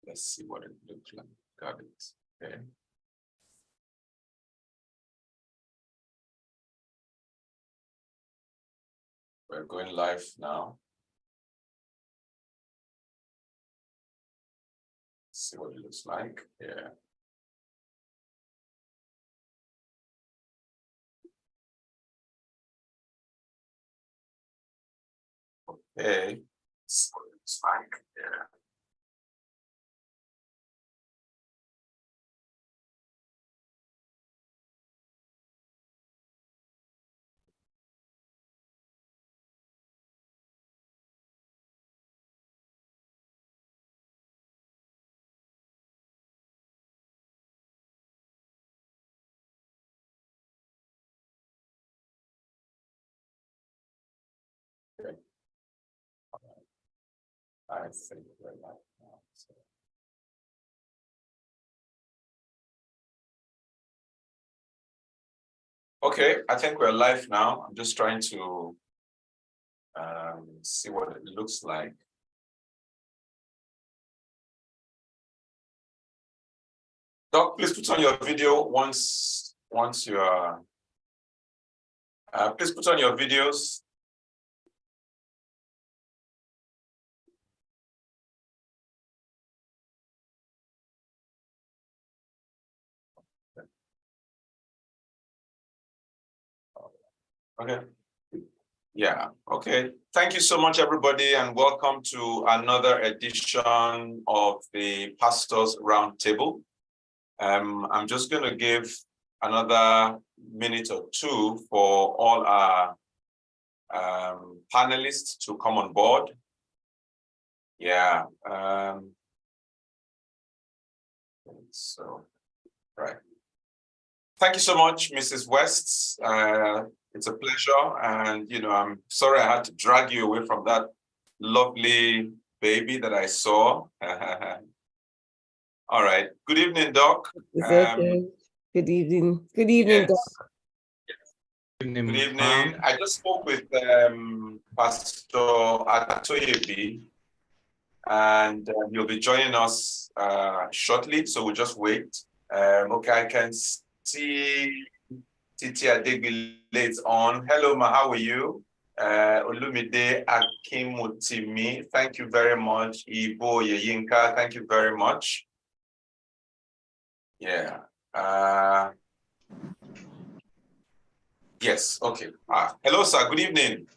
Let's see what it looks like. Got it. Okay. We're going live now. Let's see what it looks like. Yeah. Okay. Let's see what it looks like. Yeah. Okay. I think we're live now. So. Okay, I think we're live now. I'm just trying to see what it looks like. Doc, please put on your video once you are. Please put on your videos. Okay. Yeah. Okay. Thank you so much, everybody, and welcome to another edition of the Pastors Roundtable. I'm just going to give another minute or two for all our panelists to come on board. Yeah. So, right. Thank you so much, Mrs. West. It's a pleasure. And, I'm sorry I had to drag you away from that lovely baby that I saw. All right. Good evening, Doc. It's okay. Good evening. Good evening, yes. Doc. Good evening. I just spoke with Pastor Atoyebi, and he'll be joining us shortly. So we'll just wait. Okay, I can see Titi Adegbile on. Hello, Ma, how are you? Olumide Akimutimi, thank you very much. Ibo Yeyinka, thank you very much. Yeah. Yes, okay. Hello, sir. Good evening.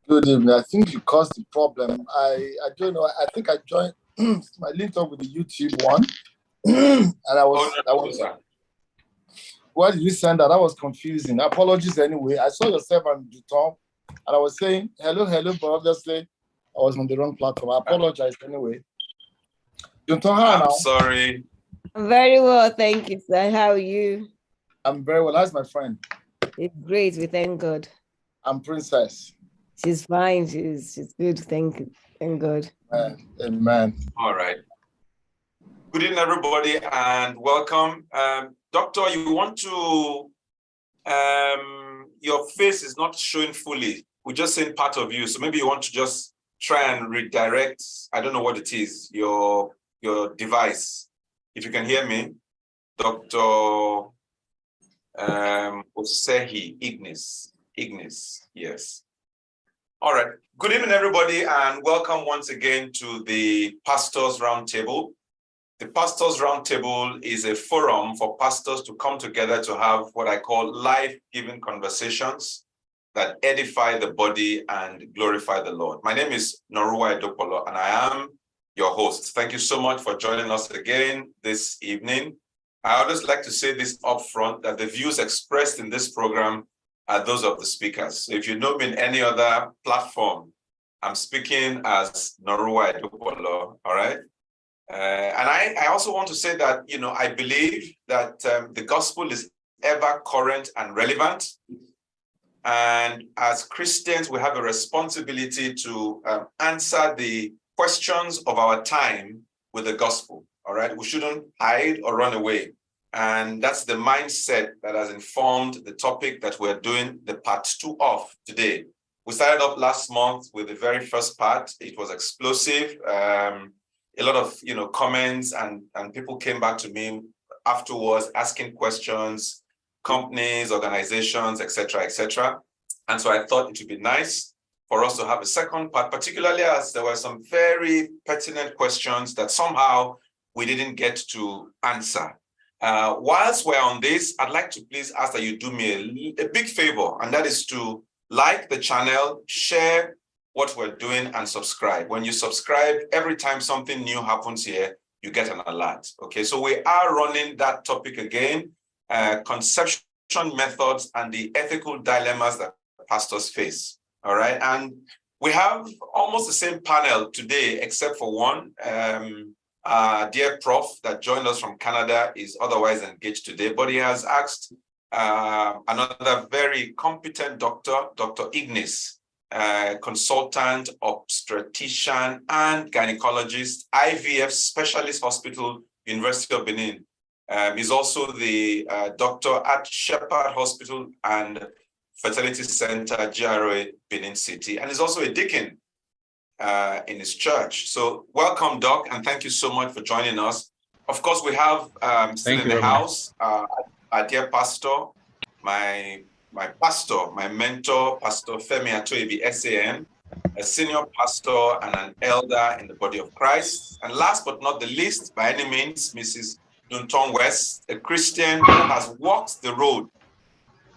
Good evening. I think you caused the problem. I don't know. I think I joined. I linked up with the YouTube one, and I was. Sir. Why did you send that? That was confusing. Apologies anyway. I saw yourself on the top, and I was saying hello, but obviously I was on the wrong platform. I apologize anyway. I'm sorry. I'm very well, thank you, sir. How are you? I'm very well. How's my friend? It's great. We thank God. I'm Princess. She's fine. She's good. Thank God. Amen. All right. Good evening, everybody, and welcome. Doctor, you want to, your face is not showing fully. We're just seeing part of you. So maybe you want to just try and redirect, I don't know what it is, your device. If you can hear me, Dr. Osehi Ignis, yes. All right. Good evening, everybody, and welcome once again to the Pastors Roundtable. The Pastors Roundtable is a forum for pastors to come together to have what I call life-giving conversations that edify the body and glorify the Lord. My name is Noruwa, and I am your host. Thank you so much for joining us again this evening. I always like to say this up front, that the views expressed in this program are those of the speakers. So if you know me in any other platform, I'm speaking as Noruwa Edopolo, all right? And I also want to say that, I believe that the gospel is ever current and relevant. And as Christians, we have a responsibility to answer the questions of our time with the gospel, all right? We shouldn't hide or run away. And that's the mindset that has informed the topic that we're doing the part 2 of today. We started up last month with the very first part. It was explosive. a lot of comments, and people came back to me afterwards asking questions, companies, organizations, etc., etc. And so I thought it would be nice for us to have a second part, particularly as there were some very pertinent questions that somehow we didn't get to answer. Whilst we're on this, I'd like to please ask that you do me a big favor, and that is to like the channel, share what we're doing, and subscribe. When you subscribe, every time something new happens here, you get an alert. Okay, so we are running that topic again, conception methods and the ethical dilemmas that pastors face. All right, and we have almost the same panel today, except for one. Dear Prof that joined us from Canada is otherwise engaged today, but he has asked another very competent doctor, Dr. Ignis, consultant, obstetrician, and gynecologist, IVF Specialist Hospital, University of Benin. He's also the doctor at Shepherd Hospital and Fertility Center, GRA, Benin City, and he's also a deacon in his church. So welcome, Doc, and thank you so much for joining us. Of course, we have still in the house our dear pastor, my pastor, my mentor, Pastor Femi Atoebi, SAN, a senior pastor and an elder in the body of Christ. And last but not the least, by any means, Mrs. Dunton West, a Christian who has walked the road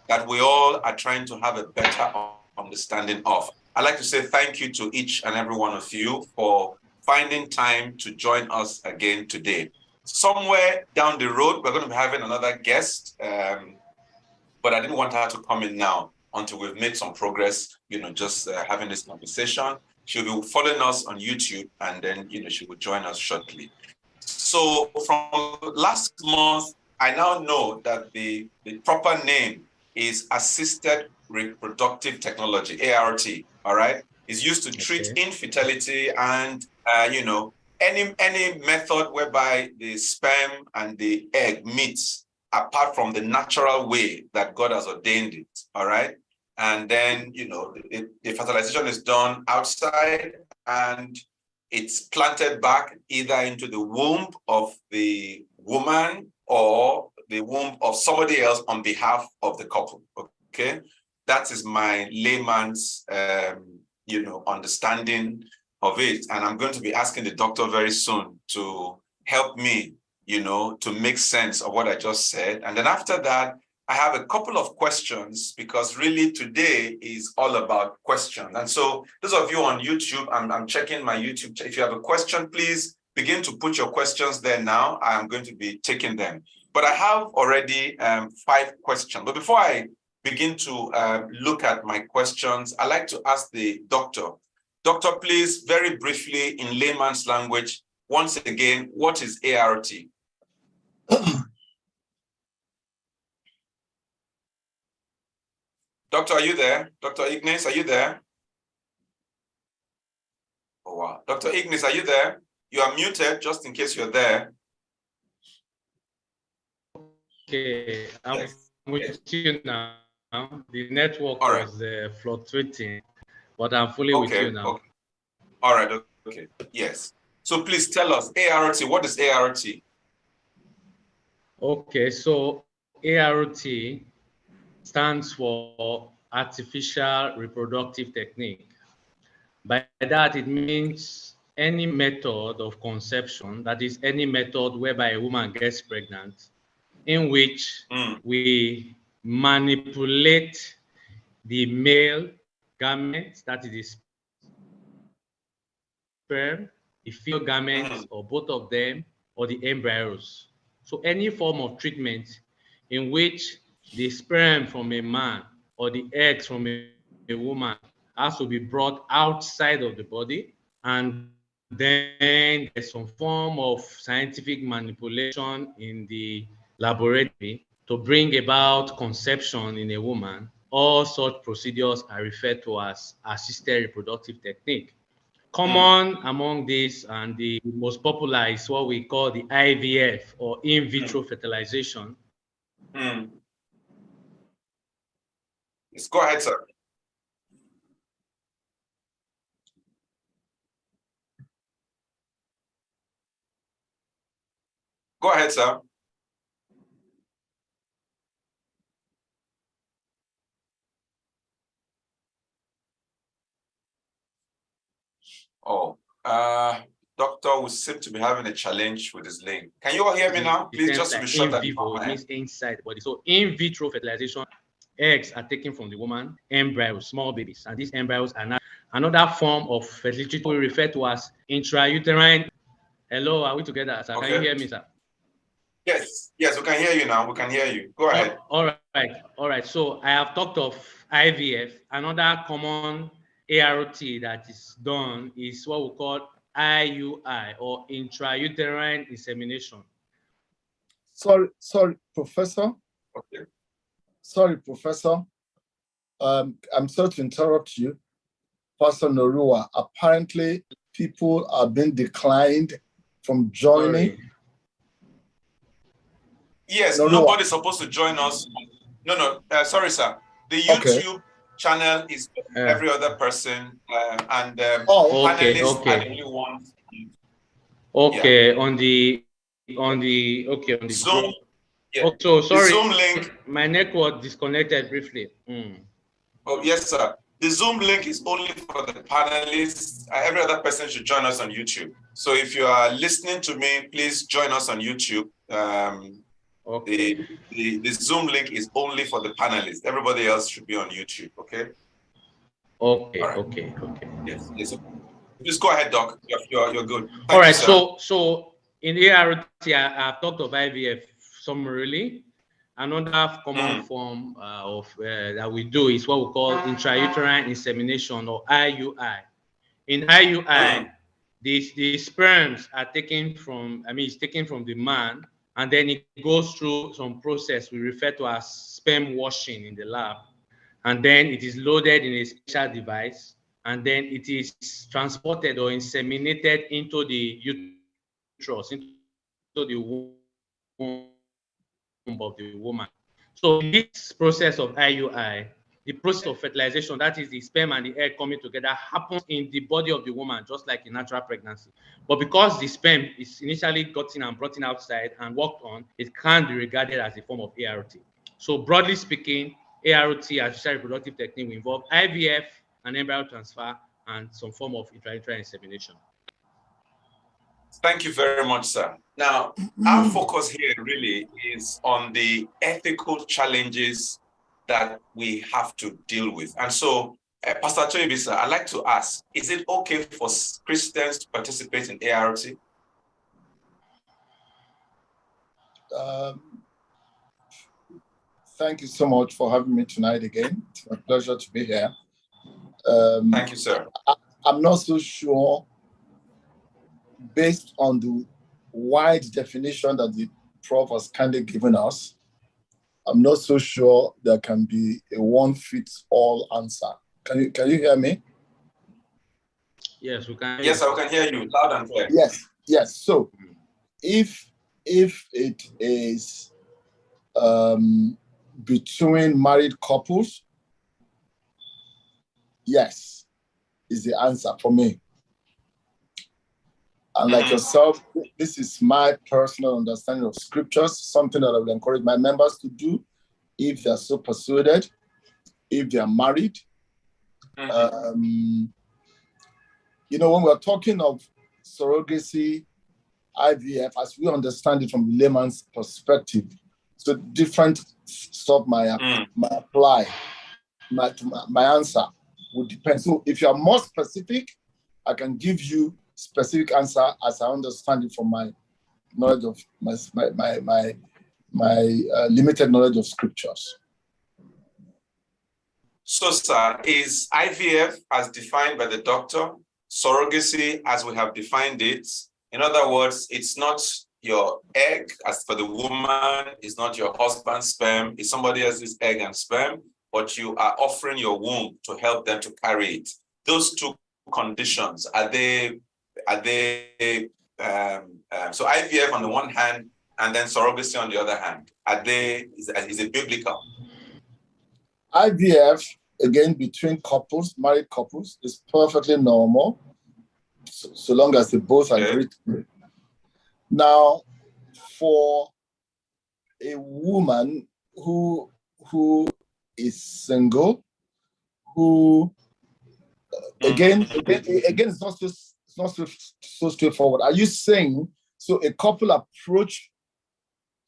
that we all are trying to have a better understanding of. I'd like to say thank you to each and every one of you for finding time to join us again today. Somewhere down the road, we're going to be having another guest, but I didn't want her to come in now until we've made some progress, just having this conversation. She'll be following us on YouTube, and then, she will join us shortly. So from last month, I now know that the proper name is assisted reproductive technology, ART, all right? It's used to treat infertility and, any method whereby the sperm and the egg meets apart from the natural way that God has ordained it, all right? And then, the fertilization is done outside and it's planted back either into the womb of the woman or the womb of somebody else on behalf of the couple, okay? That is my layman's, understanding of it. And I'm going to be asking the doctor very soon to help me, to make sense of what I just said. And then after that, I have a couple of questions because really today is all about questions. And so those of you on YouTube, I'm checking my YouTube. If you have a question, please begin to put your questions there now. I'm going to be taking them. But I have already 5 questions. But before I begin to look at my questions, I'd like to ask the doctor. Doctor, please, very briefly in layman's language, once again, what is ART? Doctor, are you there? Dr. Ignis, are you there? Oh, wow. Dr. Ignis, are you there? You are muted, just in case you're there. Okay, I'm with you now. The network was fluctuating, but I'm fully with you now. Okay. All right, okay, yes. So please tell us, ART, what is ART? Okay, so ART stands for Artificial Reproductive Technique. By that, it means any method of conception, that is any method whereby a woman gets pregnant, in which we manipulate the male gametes, that is the sperm, the female gametes, or both of them, or the embryos. So any form of treatment in which the sperm from a man or the eggs from a woman has to be brought outside of the body, and then there's some form of scientific manipulation in the laboratory to bring about conception in a woman. All such procedures are referred to as assisted reproductive technique. Common among these and the most popular is what we call the IVF or in vitro fertilization. Yes, go ahead, sir. Go ahead, sir. Oh, doctor, we seem to be having a challenge with this link. Can you all hear me now? Please, just to be sure in that vivo, it means inside the body. So in vitro fertilization, eggs are taken from the woman, embryos, small babies, and these embryos are now another form of fertility we refer to as intrauterine. Hello, are we together, sir? Okay. Can you hear me, sir? Yes, yes, we can hear you now. We can hear you. Go ahead. All right. So I have talked of IVF. Another common ART that is done is what we call IUI, or intrauterine insemination. Sorry, Professor. Okay. Sorry, Professor. I'm sorry to interrupt you. Pastor Noruwa, apparently people are being declined from joining. Sorry. Yes, Noruwa. nobody's supposed to join us. No, sorry, sir. The YouTube channel is every other person, and panelists are the only ones. Okay, yeah. on the Zoom. Yeah. Okay, so sorry, the Zoom link. My network disconnected briefly. Oh yes, sir. The Zoom link is only for the panelists. Every other person should join us on YouTube. So if you are listening to me, please join us on YouTube. Okay. The Zoom link is only for the panelists. Everybody else should be on YouTube. Okay. Okay. Right. Okay. Yes. Please go ahead, Doc. You're good. All right. So in ART, I've talked of IVF summarily. Another common form of that we do is what we call intrauterine insemination, or IUI. In IUI, the sperms are taken from, it's taken from the man, and then it goes through some process we refer to as sperm washing in the lab. And then it is loaded in a special device, and then it is transported or inseminated into the uterus, into the womb of the woman. So in this process of IUI, the process of fertilization, that is the sperm and the egg coming together, happens in the body of the woman, just like in natural pregnancy. But because the sperm is initially gotten and brought in outside and worked on, it can be regarded as a form of ART. So broadly speaking, ART, artificial reproductive technique, will involve IVF and embryo transfer and some form of intrauterine insemination. Thank you very much, sir. Now, our focus here really is on the ethical challenges that we have to deal with. And so, Pastor Choibi, sir, I'd like to ask, is it okay for Christians to participate in ART? Thank you so much for having me tonight again. It's my pleasure to be here. Thank you, sir. I'm not so sure, based on the wide definition that the Prof has kindly given us, I'm not so sure there can be a one-fits-all answer. Can you hear me? Yes, we can. Yes, I can hear you loud and clear. Yes. So, if it is between married couples, yes, is the answer for me. And like yourself, this is my personal understanding of scriptures, something that I would encourage my members to do if they're so persuaded, if they're married. When we're talking of surrogacy, IVF, as we understand it from the layman's perspective, so different stuff might apply. My answer would depend. So if you are more specific, I can give you specific answer as I understand it from my knowledge of my limited knowledge of scriptures. So, sir, is IVF as defined by the doctor, surrogacy as we have defined it? In other words, it's not your egg, as for the woman, it's not your husband's sperm, it's somebody else's egg and sperm, but you are offering your womb to help them to carry it. Those two conditions, so IVF on the one hand and then surrogacy on the other hand, is it biblical? IVF, again, between couples, married couples, is perfectly normal, so long as they both agree to it. Now, for a woman who is single, who again, it's not so straightforward. Are you saying so? A couple approach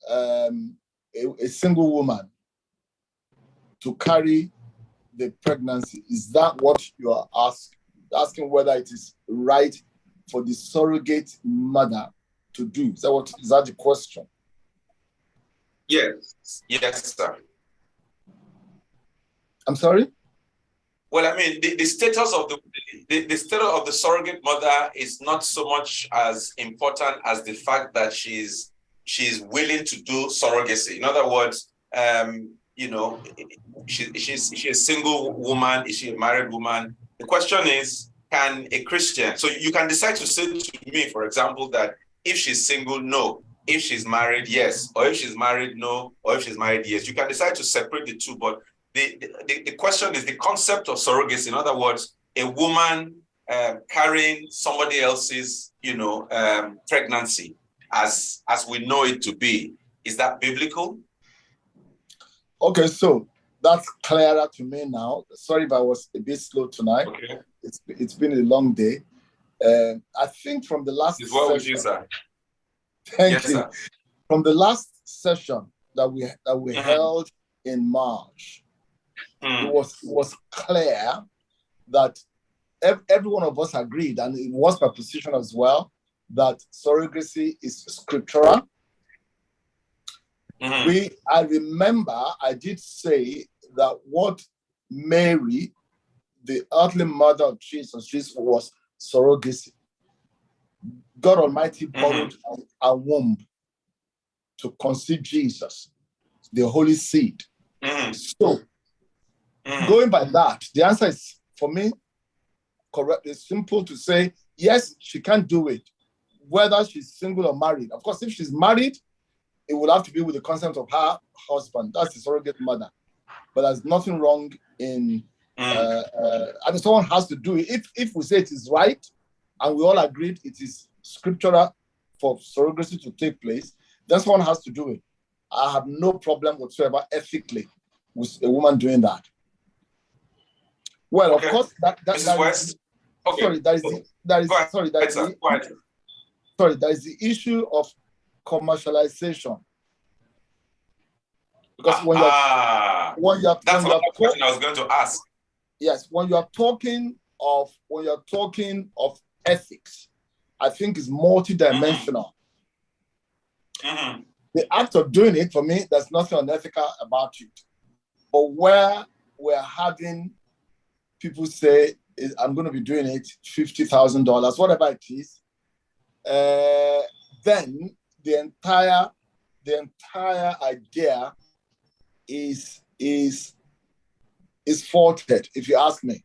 a single woman to carry the pregnancy. Is that what you are asking? Whether it is right for the surrogate mother to do? Is that the question? Yes, sir. I'm sorry? Well, I mean, the status of the status of the surrogate mother is not so much as important as the fact that she's willing to do surrogacy. In other words, she's a single woman. Is she a married woman? The question is, can a Christian? So you can decide to say to me, for example, that if she's single, no. If she's married, yes. Or if she's married, no. Or if she's married, yes. You can decide to separate the two, but the question is the concept of surrogacy. In other words, a woman carrying somebody else's, pregnancy as we know it to be. Is that biblical? Okay, so that's clearer to me now. Sorry if I was a bit slow tonight. Okay. It's been a long day. I think from the last session. Well with you, sir. Thank you. Sir. From the last session that we held in March, it was clear that every one of us agreed, and it was my position as well, that surrogacy is scriptural. I remember I did say that what Mary, the earthly mother of Jesus was surrogacy. God Almighty borrowed a womb to conceive Jesus, the holy seed. So, going by that, the answer is, for me, correct. It's simple to say, yes, she can do it, whether she's single or married. Of course, if she's married, it would have to be with the consent of her husband. That's the surrogate mother. But there's nothing wrong in, someone has to do it. If we say it is right, and we all agreed it is scriptural for surrogacy to take place, then someone has to do it. I have no problem whatsoever ethically with a woman doing that. Well, okay. Of course, Mrs. West. Okay. Sorry, there is the issue of commercialization. Because when you're that's another question I was going to ask. Yes, when you're talking of ethics, I think is multidimensional. The act of doing it, for me, there's nothing unethical about it. But where we're having people say, I'm going to be doing it $50,000, whatever it is, then the entire idea is faulted, if you ask me.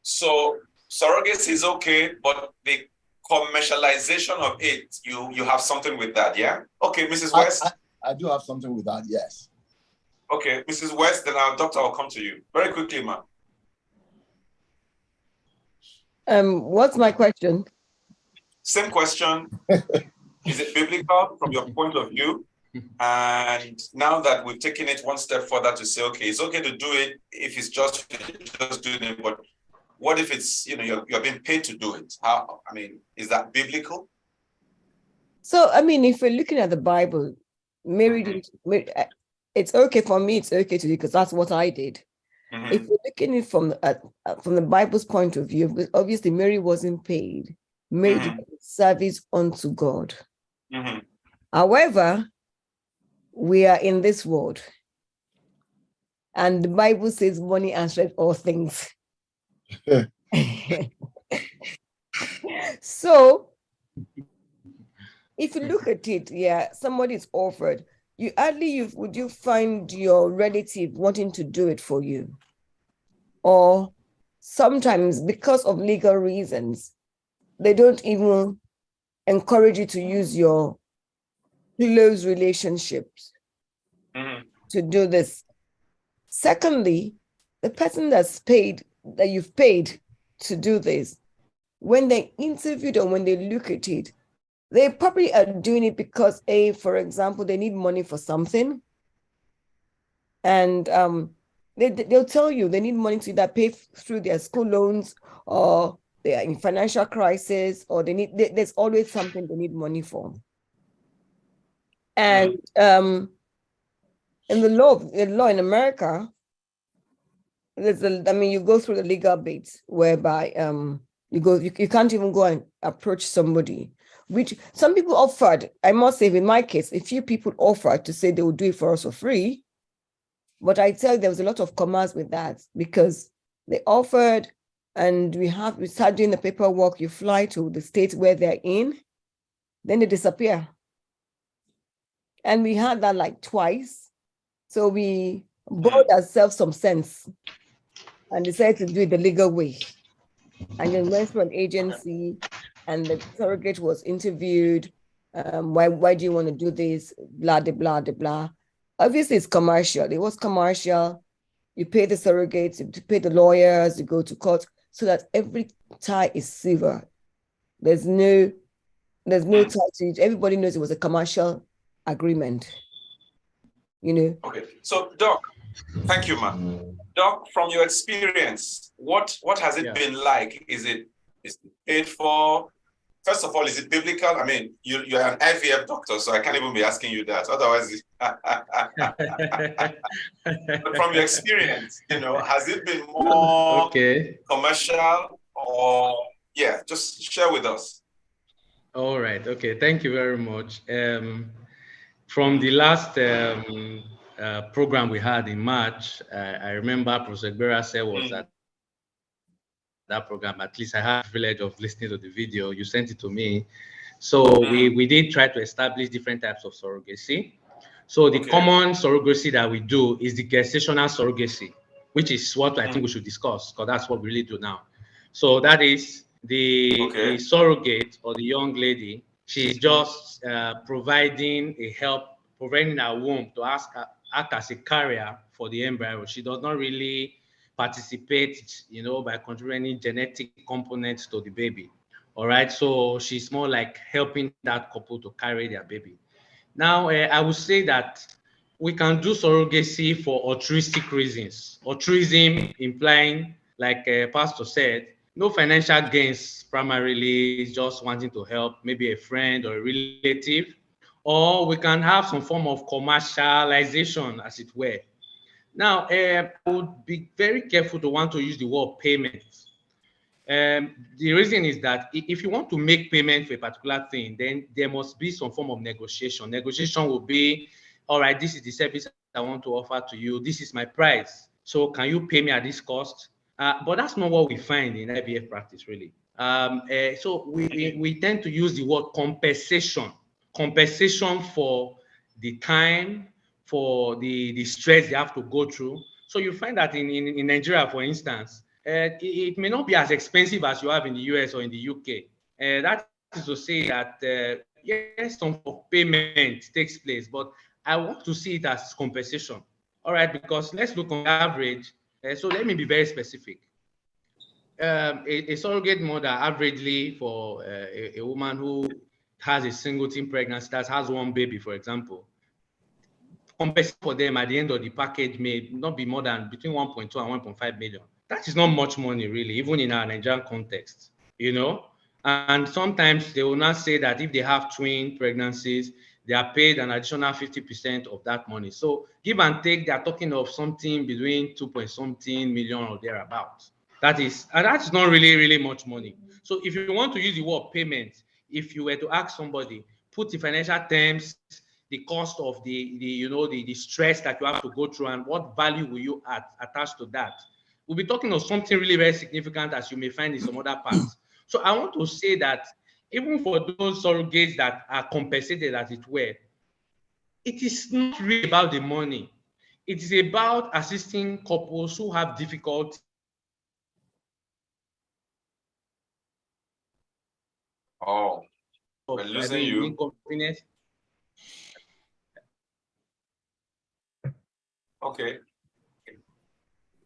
So surrogacy is okay, but the commercialization of it, you have something with that, yeah? Okay, Mrs. West. I do have something with that, yes. Okay, Mrs. West, then our doctor will come to you. Very quickly, ma'am. What's my question? Same question. Is it biblical from your point of view? And now that we've taken it one step further to say, okay, it's okay to do it if it's just doing it, but what if it's, you're being paid to do it? How, is that biblical? So, if we're looking at the Bible, it's okay for me, it's okay to do because that's what I did. If we're looking at it from the Bible's point of view, obviously Mary wasn't paid. Mary did service unto God. However, we are in this world, and the Bible says money answered all things. So, if you look at it, somebody's offered. Would you find your relative wanting to do it for you? Or sometimes because of legal reasons, they don't even encourage you to use your close relationships to do this. Secondly, the person that you've paid to do this, when they interviewed or when they look at it, They probably are doing it because, for example, they need money for something. And they'll tell you they need money to either pay through their school loans, or they are in financial crisis, or there's always something they need money for. And in the law in America, you go through the legal bits whereby you can't even go and approach somebody, which some people offered. I must say, in my case, a few people offered to say they would do it for us for free. But I tell you, there was a lot of commerce with that, because they offered, and we start doing the paperwork. You fly to the state where they're in, then they disappear. And we had that like twice. So we bought ourselves some sense and decided to do it the legal way. And then went to an agency, and the surrogate was interviewed. Why do you want to do this? Blah, blah, blah, blah. Obviously, it's commercial. It was commercial. You pay the surrogates, you pay the lawyers, you go to court, so that every tie is silver. There's no tie to it. Everybody knows it was a commercial agreement. Okay. So, Doc, thank you, man. Doc, from your experience, what has it been like? Is it paid for? First of all, is it biblical? I mean, you're an IVF doctor, so I can't even be asking you that. Otherwise, but from your experience, has it been more commercial, or just share with us. All right. Okay. Thank you very much. From the last program we had in March, I remember Professor Gbera said was at that program. At least I had the privilege of listening to the video. You sent it to me. So we did try to establish different types of surrogacy. So the common surrogacy that we do is the gestational surrogacy, which is what I think we should discuss, because that's what we really do now. So that is the surrogate, or the young lady. She's just providing a womb to act as a carrier for the embryo. She does not really participate, by contributing any genetic components to the baby. All right. So she's more like helping that couple to carry their baby. Now, I would say that we can do surrogacy for altruistic reasons. Altruism implying, like Pastor said, no financial gains, primarily just wanting to help maybe a friend or a relative, or we can have some form of commercialization, as it were. Now, I would be very careful to want to use the word payment. The reason is that if you want to make payment for a particular thing, then there must be some form of negotiation. Negotiation will be, all right, this is the service I want to offer to you. This is my price. So can you pay me at this cost? But that's not what we find in IVF practice, really. So we tend to use the word compensation for the time, for the stress they have to go through. So you find that in Nigeria, for instance, it may not be as expensive as you have in the US or in the UK. That is to say that yes, some payment takes place, but I want to see it as compensation. All right, because let's look on average. So let me be very specific. A surrogate mother, averagely, for a woman who has a single-teen pregnancy, that has one baby, for example, compensation for them at the end of the package may not be more than between 1.2 and 1.5 million. That is not much money, really, even in our Nigerian context, And sometimes they will not say that if they have twin pregnancies, they are paid an additional 50% of that money. So give and take, they are talking of something between 2.something million or thereabouts. That's not really much money. So if you want to use the word payment, if you were to ask somebody, put the financial terms, the cost of the stress that you have to go through, and what value will you attach to that? We'll be talking of something really very significant, as you may find in some other parts. So I want to say that even for those surrogates that are compensated, as it were, it is not really about the money. It is about assisting couples who have difficulty. Oh, we're losing you. Inconvenience. Okay.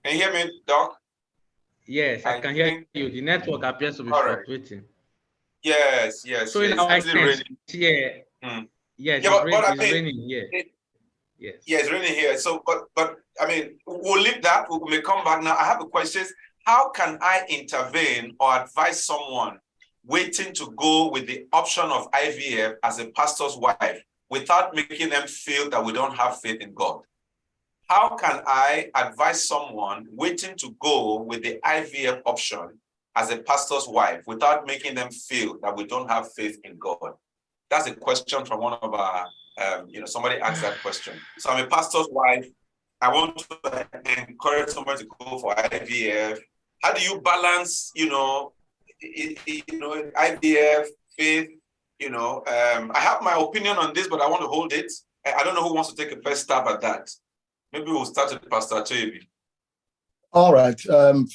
Can you hear me, Doc? Yes, I can hear you. The network appears to be fluctuating. Yes, yes, So yes. in our Actually experience, raining. yes, Yeah, but I it's mean, raining here. Yes. yeah, it's raining here. So, but I mean, we'll leave that. We may come back now. I have a question. How can I intervene or advise someone waiting to go with the option of IVF as a pastor's wife without making them feel that we don't have faith in God? How can I advise someone waiting to go with the IVF option as a pastor's wife without making them feel that we don't have faith in God? That's a question from one of our, somebody asked that question. So I'm a pastor's wife. I want to encourage someone to go for IVF. How do you balance, IVF, faith? I have my opinion on this, but I want to hold it. I don't know who wants to take a first stab at that. Maybe we'll start with Pastor Toyebi. All right.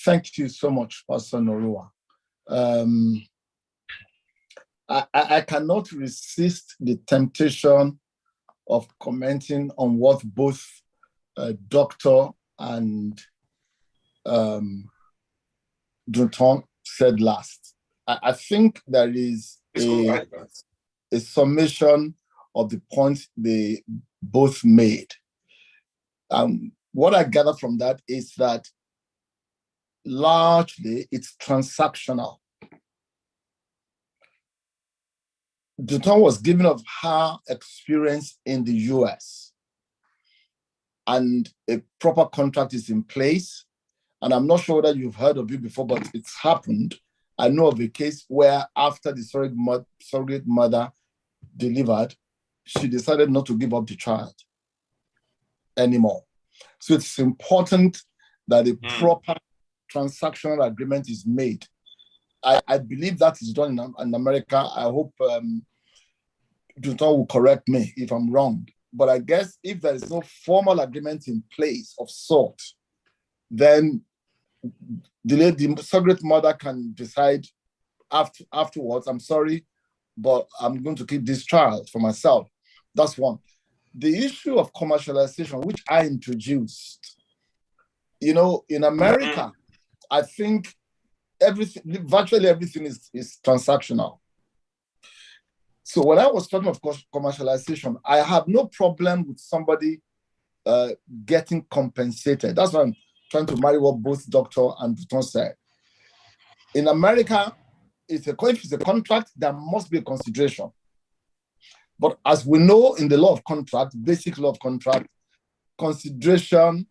Thank you so much, Pastor Noruwa. I cannot resist the temptation of commenting on what both Doctor and Duton said last. I think there is a summation of the points they both made. What I gather from that is that largely it's transactional. Duton was giving of her experience in the US, and a proper contract is in place. And I'm not sure whether you've heard of it before, but it's happened. I know of a case where after the surrogate mother delivered, she decided not to give up the child anymore. So it's important that a proper transactional agreement is made. I believe that is done in America. I hope Duton will correct me if I'm wrong. But I guess if there is no formal agreement in place of sort, then the surrogate mother can decide afterwards, I'm sorry, but I'm going to keep this child for myself. That's one. The issue of commercialization, which I introduced, in America, I think virtually everything is transactional. So when I was talking of commercialization, I have no problem with somebody getting compensated. That's why I'm trying to marry what both Doctor and Duton said. In America, if it's a contract, there must be a consideration. But as we know in the law of contract, basic law of contract, consideration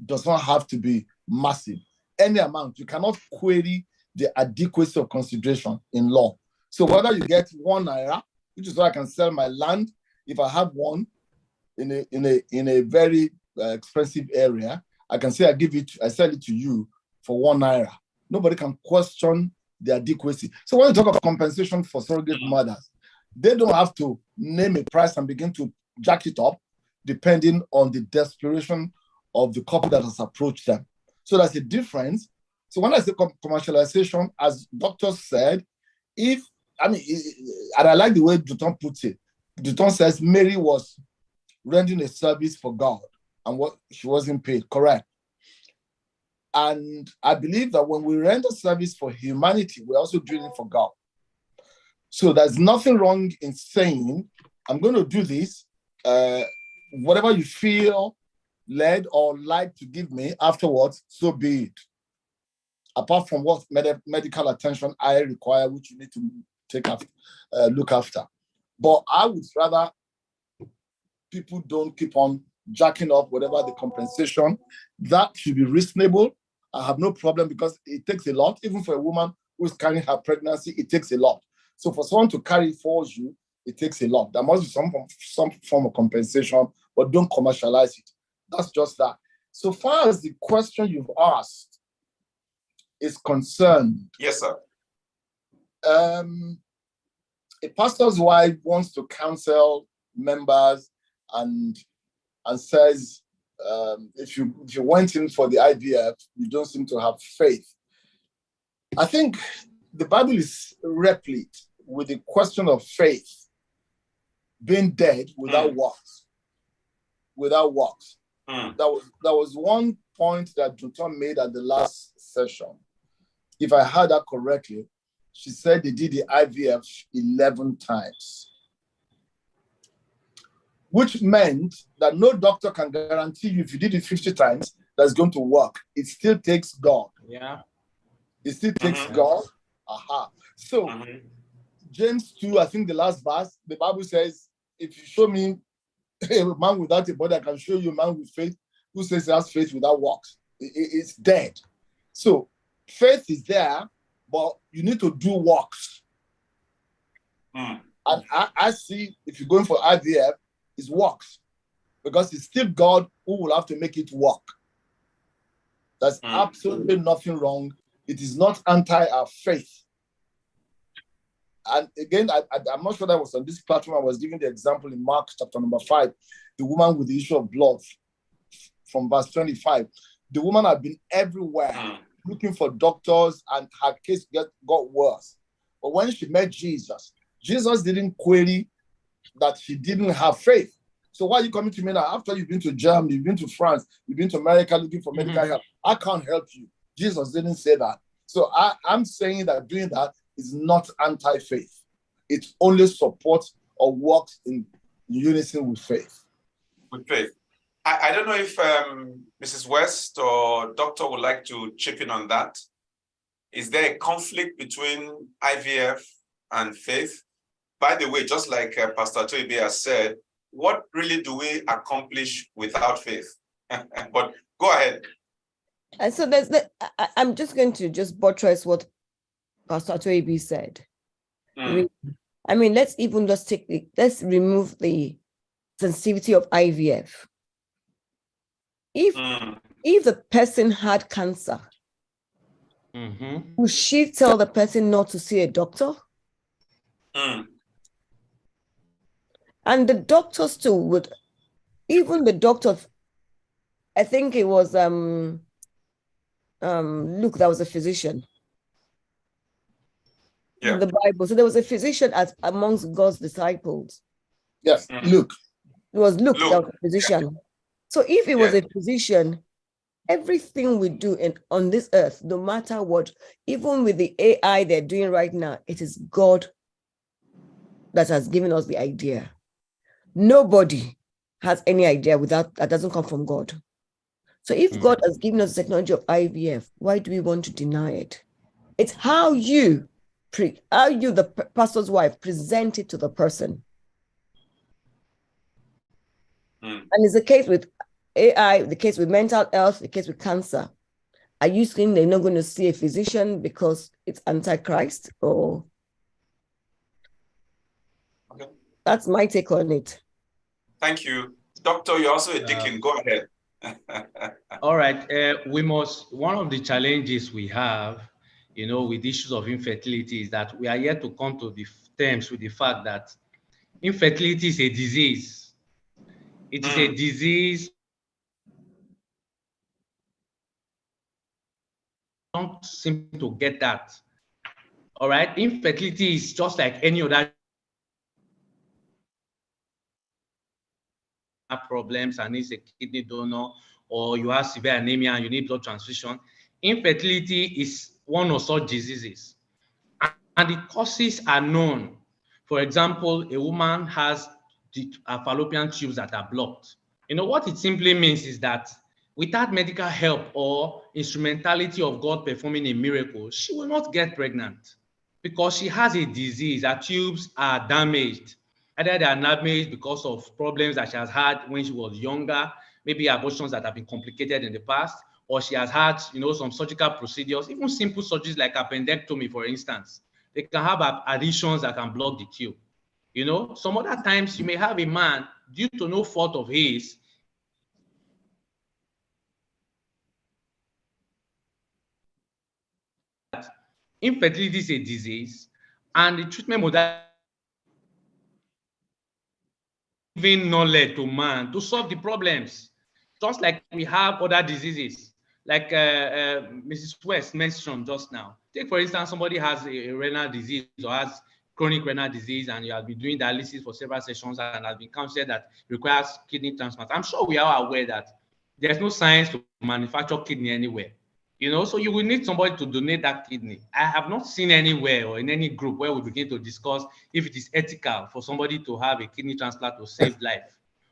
does not have to be massive. Any amount, you cannot query the adequacy of consideration in law. So whether you get ₦1, which is why I can sell my land if I have one in a very expensive area, I can say I sell it to you for ₦1. Nobody can question the adequacy. So when you talk of compensation for surrogate mothers, they don't have to name a price and begin to jack it up depending on the desperation of the couple that has approached them. So that's a difference. So when I say commercialization, as Doctor said, and I like the way Duton puts it. Duton says Mary was rendering a service for God and she wasn't paid, correct? And I believe that when we render service for humanity, we're also doing it for God. So there's nothing wrong in saying, I'm going to do this, whatever you feel led or like to give me afterwards, so be it. Apart from what medical attention I require, which you need to look after. But I would rather people don't keep on jacking up whatever the compensation. That should be reasonable. I have no problem because it takes a lot. Even for a woman who's carrying her pregnancy, it takes a lot. So for someone to carry for you, it takes a lot. There must be some form of compensation, but don't commercialize it. That's just that. So far as the question you've asked is concerned. Yes, sir. A pastor's wife wants to counsel members and says, if you went in for the IVF, you don't seem to have faith. I think the Bible is replete with the question of faith being dead without works. Without works. That was one point that Duton made at the last session. If I heard that correctly, she said they did the IVF 11 times, which meant that no doctor can guarantee you if you did it 50 times, that's going to work. It still takes God. Yeah. It still takes God. Aha. So, James 2, I think the last verse, the Bible says, if you show me a man without a body, I can show you a man with faith who says he has faith without works. It's dead. So, faith is there, but you need to do works. And I see if you're going for IVF, it's works, because it's still God who will have to make it work. There's absolutely nothing wrong. It is not anti our faith. And again, I'm not sure that was on this platform. I was giving the example in Mark chapter number 5, the woman with the issue of blood from verse 25. The woman had been everywhere looking for doctors, and her case got worse. But when she met Jesus, Jesus didn't query that she didn't have faith. So why are you coming to me now? After you've been to Germany, you've been to France, you've been to America looking for medical help, I can't help you. Jesus didn't say that. So I'm saying that doing that is not anti-faith. It only supports or works in unison with faith. With faith. I don't know if Mrs. West or Doctor would like to chip in on that. Is there a conflict between IVF and faith? By the way, just like Pastor Toibe has said, what really do we accomplish without faith? But go ahead. And so I'm just going to just buttress what Pastor Toibe said. I mean, let's even just let's remove the sensitivity of IVF. If the person had cancer, would she tell the person not to see a doctor? And the doctors too would, even the doctors, I think it was Luke that was a physician in the Bible. So there was a physician amongst God's disciples. Yes, Luke. It was Luke that was a physician. So if it was a physician, everything we do on this earth, no matter what, even with the AI they're doing right now, it is God that has given us the idea. Nobody has any idea that doesn't come from God. So if God has given us the technology of IVF, why do we want to deny it? It's how you, the pastor's wife, present it to the person. And it's the case with AI, the case with mental health, the case with cancer. Are you saying they're not going to see a physician because it's antichrist? Or that's my take on it. Thank you. Doctor, you're also a deacon. Go ahead. All right. One of the challenges we have, with issues of infertility is that we are yet to come to the terms with the fact that infertility is a disease. It is a disease. Don't seem to get that. All right. Infertility is just like any other problems and needs a kidney donor, or you have severe anemia and you need blood transfusion. Infertility is one of such diseases, and the causes are known. For example, a woman has fallopian tubes that are blocked. What it simply means is that without medical help or instrumentality of God performing a miracle, she will not get pregnant because she has a disease. Her tubes are damaged. Either they are damaged because of problems that she has had when she was younger, maybe abortions that have been complicated in the past, or she has had, some surgical procedures, even simple surgeries like appendectomy, for instance. They can have adhesions that can block the tube. Some other times you may have a man, due to no fault of his, infertility is a disease, and the treatment modality giving knowledge to man to solve the problems, just like we have other diseases, like Mrs. West mentioned just now. Take, for instance, somebody has a renal disease or has chronic renal disease, and you have been doing dialysis for several sessions and has been counseled that requires kidney transplant. I'm sure we are aware that there's no science to manufacture kidney anywhere. You know, so you will need somebody to donate that kidney. I have not seen anywhere or in any group where we begin to discuss if it is ethical for somebody to have a kidney transplant to save life.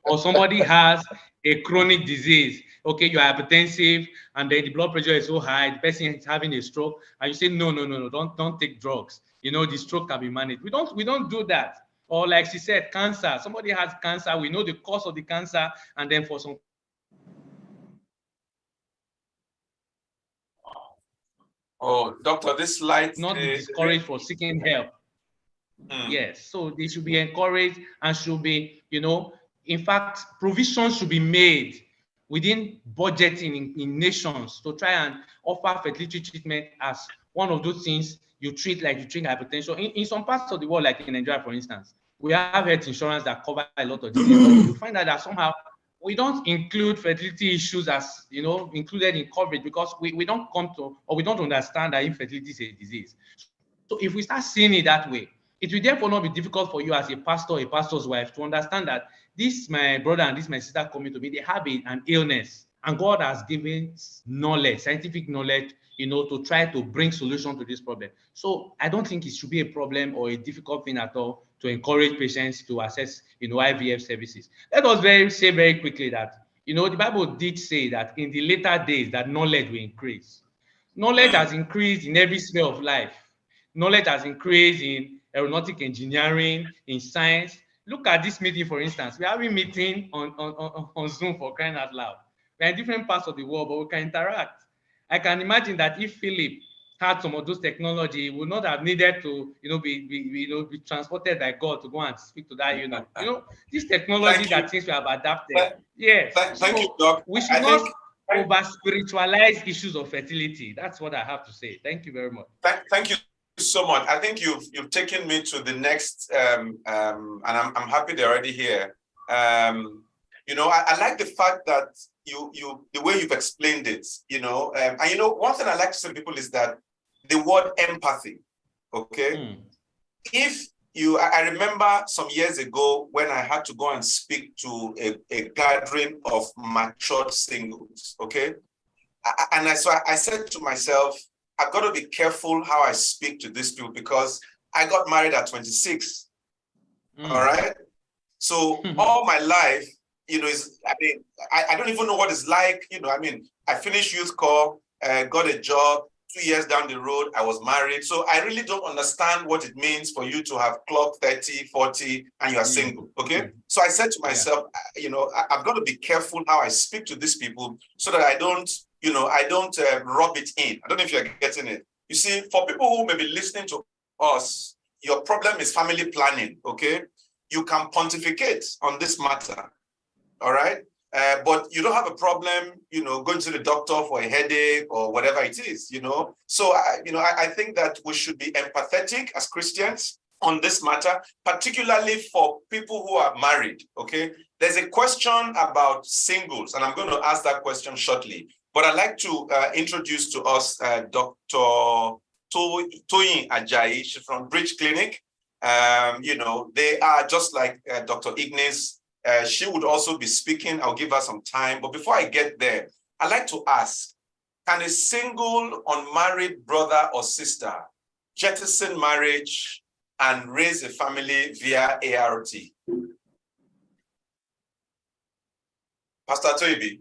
Or somebody has a chronic disease. Okay, you are hypertensive and then the blood pressure is so high, the person is having a stroke, and you say, no, don't take drugs. You know, the stroke can be managed. We don't do that. Or like she said, cancer. Somebody has cancer, we know the cause of the cancer, and then for some Oh, doctor, this light not be discouraged for seeking help. Yes, so they should be encouraged and should be, you know, in fact, provisions should be made within budgeting in nations to try and offer fertility treatment as one of those things you treat like you treat hypertension. In some parts of the world, like in Nigeria, for instance, we have health insurance that cover a lot of diseases, but you find out that somehow we don't include fertility issues as, you know, included in coverage because we don't come to, or we don't understand that infertility is a disease. So if we start seeing it that way, it will therefore not be difficult for you as a pastor, a pastor's wife, to understand that this my brother and this my sister coming to me, they have an illness, and God has given knowledge, scientific knowledge, you know, to try to bring solution to this problem. So I don't think it should be a problem or a difficult thing at all to encourage patients to access, you know, IVF services. Let us say very quickly that, you know, the Bible did say that in the later days that knowledge will increase. Knowledge has increased in every sphere of life. Knowledge has increased in aeronautic engineering, in science. Look at this meeting, for instance. We're having a meeting on Zoom, for crying out loud. We're in different parts of the world, but we can interact. I can imagine that if Philip had some of those technology, he would not have needed to, you know, be transported by God to go and speak to that, you know. You know, this technology that things we have adapted. Yes. Thank you, So Doc. we should not over spiritualize issues of fertility. That's what I have to say. Thank you very much. Thank you so much. I think you've taken me to the next, and I'm happy they're already here. You know, I like the fact that the way you've explained it. You know, and you know, one thing I like to say to people is that the word empathy. Okay, if I remember some years ago when I had to go and speak to a gathering of matured singles. Okay, so I said to myself, I've got to be careful how I speak to these people because I got married at 26. All right. So all my life, you know, I don't even know what it's like. You know, I mean, I finished youth corps, got a job. 2 years down the road, I was married. So I really don't understand what it means for you to have clocked 30, 40, and you are single. Okay. So I said to myself, you know, I've got to be careful how I speak to these people so that I don't, you know, rub it in. I don't know if you're getting it. You see, for people who may be listening to us, your problem is family planning, okay? You can pontificate on this matter, all right? But you don't have a problem, you know, going to the doctor for a headache or whatever it is, you know? So, I think that we should be empathetic as Christians on this matter, particularly for people who are married, okay? There's a question about singles, and I'm going to ask that question shortly. But I'd like to introduce to us Dr. Toyin Ajayi. She's from Bridge Clinic. You know, they are just like Dr. Ignis. She would also be speaking. I'll give her some time. But before I get there, I'd like to ask, can a single unmarried brother or sister jettison marriage and raise a family via ART? Pastor Toyibi.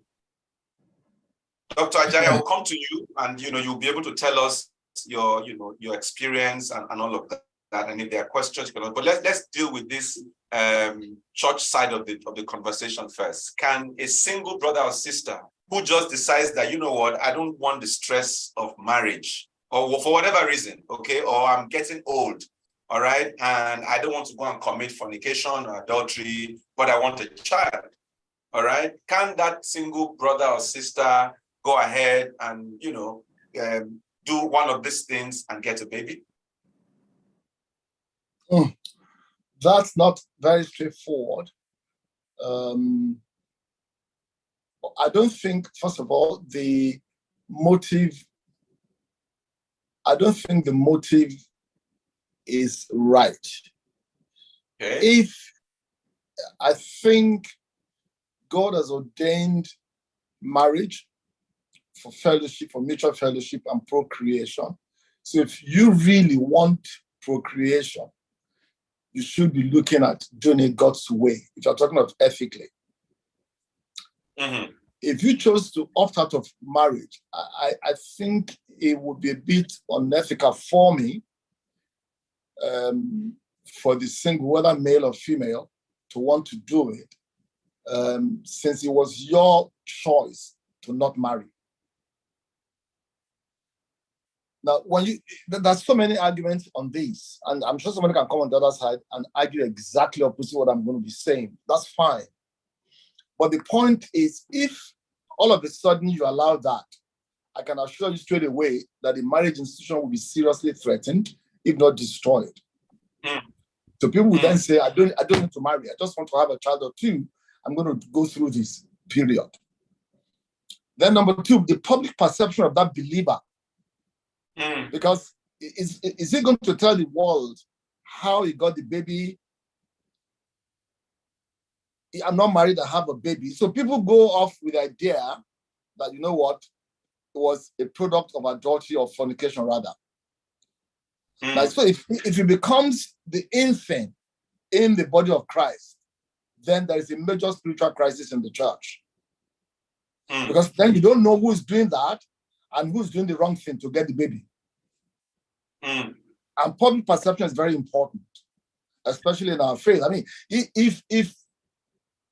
Dr. Ajayi, I will come to you and, you know, you'll be able to tell us your experience and all of that. And if there are questions, but let's deal with this church side of the conversation first. Can a single brother or sister who just decides that, you know what, I don't want the stress of marriage or for whatever reason, okay, or I'm getting old, all right, and I don't want to go and commit fornication or adultery, but I want a child, all right, can that single brother or sister go ahead and, you know, do one of these things and get a baby? That's not very straightforward. I don't think, first of all, the motive is right. Okay. If I think God has ordained marriage for fellowship, for mutual fellowship and procreation. So if you really want procreation, you should be looking at doing it God's way, if you're talking of ethically. If you chose to opt out of marriage, I think it would be a bit unethical for me, for the single, whether male or female, to want to do it, since it was your choice to not marry. Now, there's so many arguments on this, and I'm sure somebody can come on the other side and argue exactly opposite what I'm going to be saying. That's fine. But the point is, if all of a sudden you allow that, I can assure you straight away that the marriage institution will be seriously threatened, if not destroyed. So people will then say, I don't need to marry. I just want to have a child or two. I'm going to go through this period. Then number two, the public perception of that believer. Because is he going to tell the world how he got the baby? I'm not married, I have a baby. So people go off with the idea that, you know what, it was a product of adultery or fornication rather. Now, so if it becomes the infant in the body of Christ, then there is a major spiritual crisis in the church. Because then you don't know who's doing that and who's doing the wrong thing to get the baby. And public perception is very important, especially in our faith. I mean, if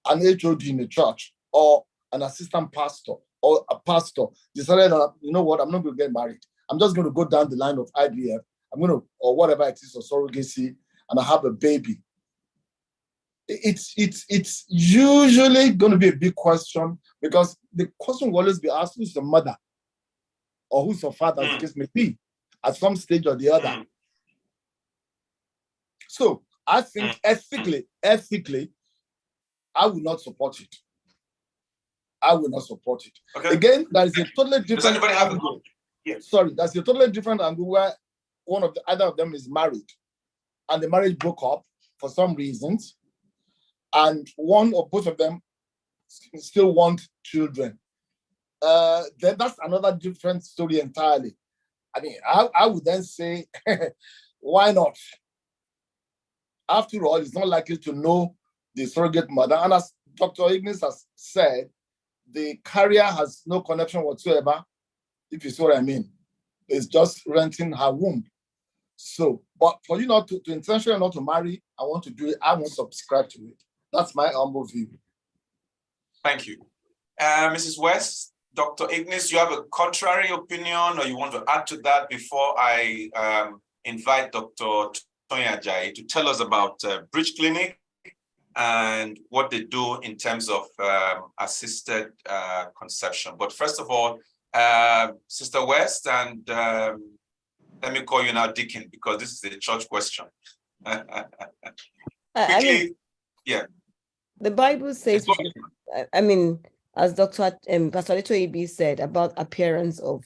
an HOD in the church or an assistant pastor or a pastor decided that, you know what, I'm not going to get married. I'm just going to go down the line of IVF. I'm going to, or whatever it is, or surrogacy, and I have a baby. It's usually going to be a big question, because the question will always be asked, who's the mother or who's the father, as the case may be, at some stage or the other. So I think ethically, I will not support it. I will not support it. Okay. Again, that is a totally different. Does anybody have angle. Yeah. Sorry, that's a totally different angle where either of them is married, and the marriage broke up for some reasons, and one or both of them still want children. Then that's another different story entirely. I mean, I would then say, why not? After all, it's not likely to know the surrogate mother. And as Dr. Ignis has said, the carrier has no connection whatsoever, if you see what I mean. It's just renting her womb. So, but for you not to intentionally not to marry, I want to do it, I won't subscribe to it. That's my humble view. Thank you. Mrs. West, Dr. Ignis, you have a contrary opinion, or you want to add to that before I invite Dr. Tonya Ajayi to tell us about Bridge Clinic and what they do in terms of assisted conception. But first of all, Sister West, and let me call you now Deacon, because this is a church question. I mean, yeah. The Bible says, I mean, as Pastor Leto Ibi said about appearance, what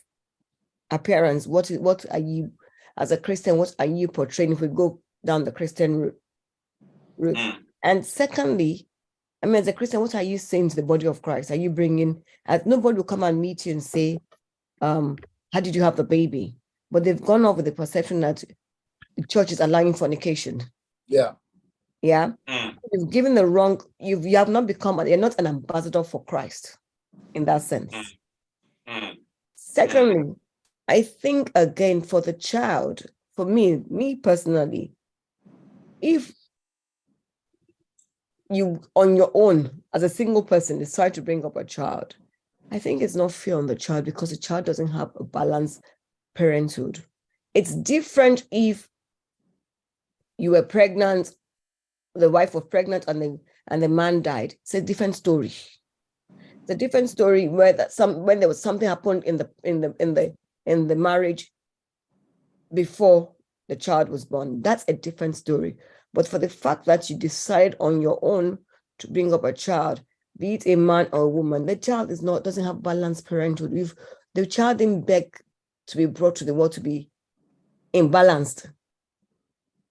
are you, as a Christian, what are you portraying if we go down the Christian route? And secondly, I mean, as a Christian, what are you saying to the body of Christ? Are you bringing, nobody will come and meet you and say, how did you have the baby? But they've gone off with the perception that the church is allowing fornication. Yeah. Yeah. You've given the wrong, you have not become, you're not an ambassador for Christ in that sense. Secondly, I think again for the child, for me personally, if you on your own as a single person decide to bring up a child, I think it's not fair on the child, because the child doesn't have a balanced parenthood. It's different if you were pregnant, the wife was pregnant and the man died. It's a different story. It's a different story when there was something happened in the marriage before the child was born. That's a different story. But for the fact that you decide on your own to bring up a child, be it a man or a woman, the child doesn't have balanced parenthood. If the child didn't beg to be brought to the world to be imbalanced.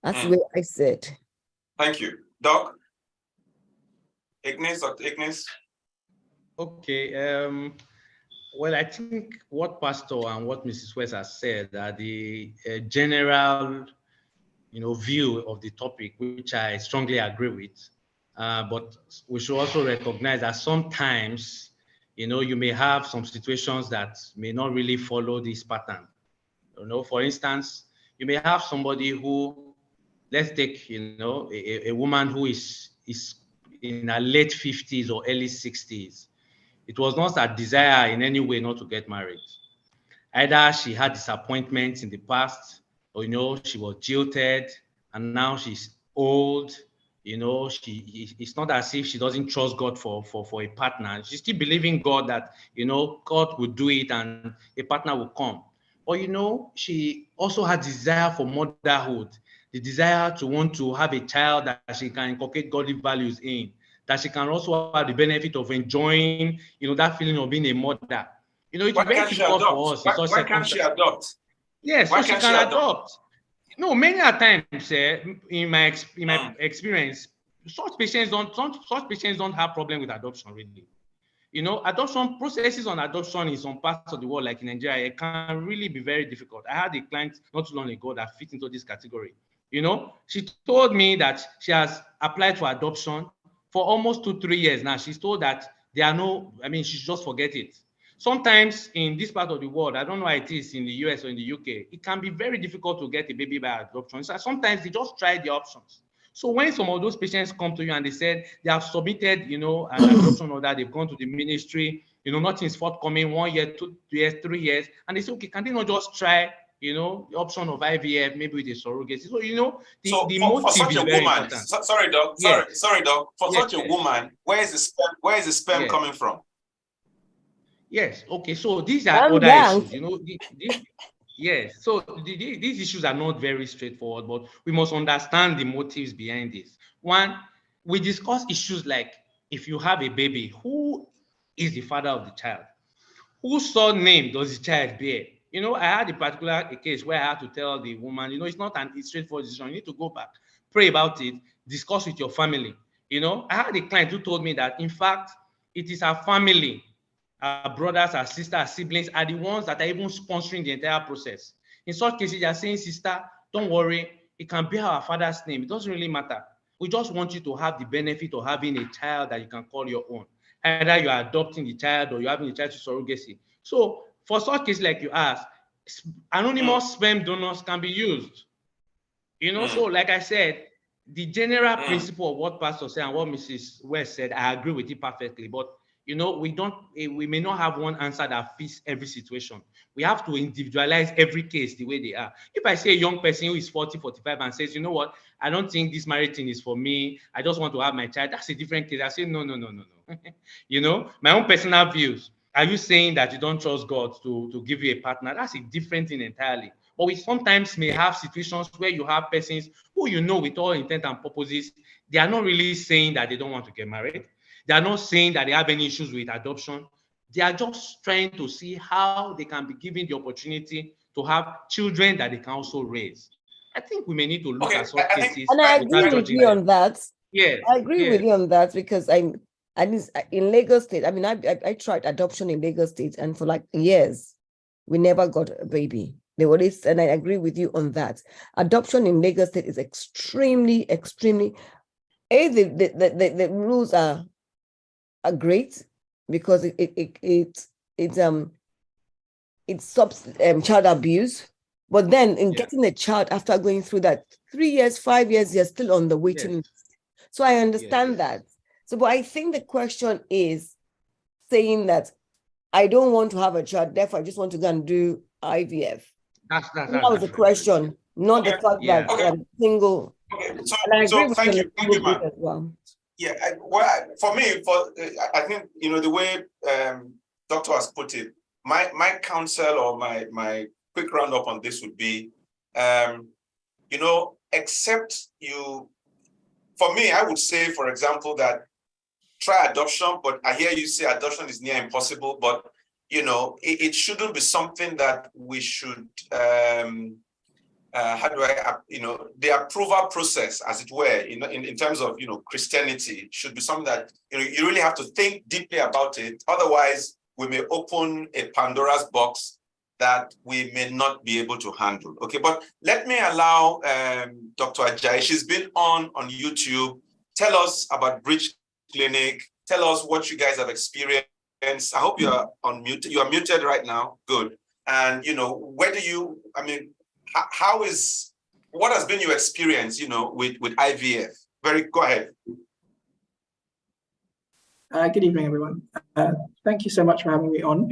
That's the way I said. Thank you. Doc? Ignis, Dr. Ignis? Okay. Well, I think what Pastor and what Mrs. West has said are the general, view of the topic, which I strongly agree with. But we should also recognize that sometimes, you may have some situations that may not really follow this pattern. For instance, you may have somebody who, let's take, a woman who is in her late 50s or early 60s. It was not her desire in any way not to get married. Either she had disappointments in the past, or she was jilted, and now she's old. It's not as if she doesn't trust God for a partner. She's still believing God that God will do it and a partner will come. Or she also had desire for motherhood, the desire to want to have a child that she can inculcate godly values in, that she can also have the benefit of enjoying, that feeling of being a mother. It's Why very can't she difficult adopt? for us in such Why can't she circumstances. adopt? Yes, Why so she can't she can adopt? adopt. No, many a times, in my experience, such patients don't have problem with adoption really. Adoption processes on adoption in some parts of the world, like in Nigeria, it can really be very difficult. I had a client not too long ago that fit into this category. She told me that she has applied for adoption for almost 2-3 years now. She's told that she should just forget it. Sometimes in this part of the world, I don't know how it is in the US or in the UK, it can be very difficult to get a baby by adoption. So sometimes they just try the options. So when some of those patients come to you and they said they have submitted, an adoption order, they've gone to the ministry, nothing's forthcoming, 1 year, 2 years, 3 years, and they say, okay, can they not just try, the option of IVF, maybe with a surrogacy? So, the for motive such is a very woman, important. sorry, doc, Yes. sorry, doc. For Yes. such a woman, where is the sperm Yes. coming from? Yes. Okay. So these are other issues. Yes. So these issues are not very straightforward, but we must understand the motives behind this. One, we discuss issues like, if you have a baby, who is the father of the child? Whose surname does the child bear? I had a particular case where I had to tell the woman, it's not a straightforward decision. You need to go back, pray about it, discuss with your family. I had a client who told me that, in fact, it is her family, her brothers, her sisters, her siblings are the ones that are even sponsoring the entire process. In such cases, they are saying, sister, don't worry, it can bear our father's name. It doesn't really matter. We just want you to have the benefit of having a child that you can call your own. Either you are adopting the child or you're having the child to surrogacy. So for such cases like you asked, anonymous sperm donors can be used. So like I said, the general principle of what Pastor said and what Mrs. West said, I agree with it perfectly. But we may not have one answer that fits every situation. We have to individualize every case the way they are. If I say a young person who is 40, 45 and says, you know what, I don't think this marriage thing is for me, I just want to have my child, that's a different case. I say, no. My own personal views. Are you saying that you don't trust God to give you a partner? That's a different thing entirely. But we sometimes may have situations where you have persons who, with all intent and purposes, they are not really saying that they don't want to get married. They are not saying that they have any issues with adoption. They are just trying to see how they can be given the opportunity to have children that they can also raise. I think we may need to look at such cases. And I agree with you on that. Yes. I agree with you on that, because in Lagos State, I tried adoption in Lagos State, and for like years, we never got a baby. And I agree with you on that. Adoption in Lagos State is extremely, extremely. The rules are great, because it stops child abuse. But then in getting a child after going through that 3 years, 5 years, you're still on the waiting list. So I understand that. So, but I think the question is saying that I don't want to have a child, therefore I just want to go and do IVF. That was the question, not the fact that I'm single. And I agree with thank you, man. As well. Yeah, for me, I think the way Doctor has put it, my counsel or my quick roundup on this would be, except you. For me, I would say, for example, that try adoption, but I hear you say adoption is near impossible, but it shouldn't be something that we should the approval process, as it were, in terms of Christianity, should be something that you really have to think deeply about it. Otherwise, we may open a Pandora's box that we may not be able to handle. Okay, but let me allow Dr. Ajayi. She's been on YouTube. Tell us about Bridge Clinic. Tell us what you guys have experienced. I hope you are unmuted. You are muted right now. Good. And where do you? I mean, what has been your experience? With IVF. Go ahead. Good evening, everyone. Thank you so much for having me on.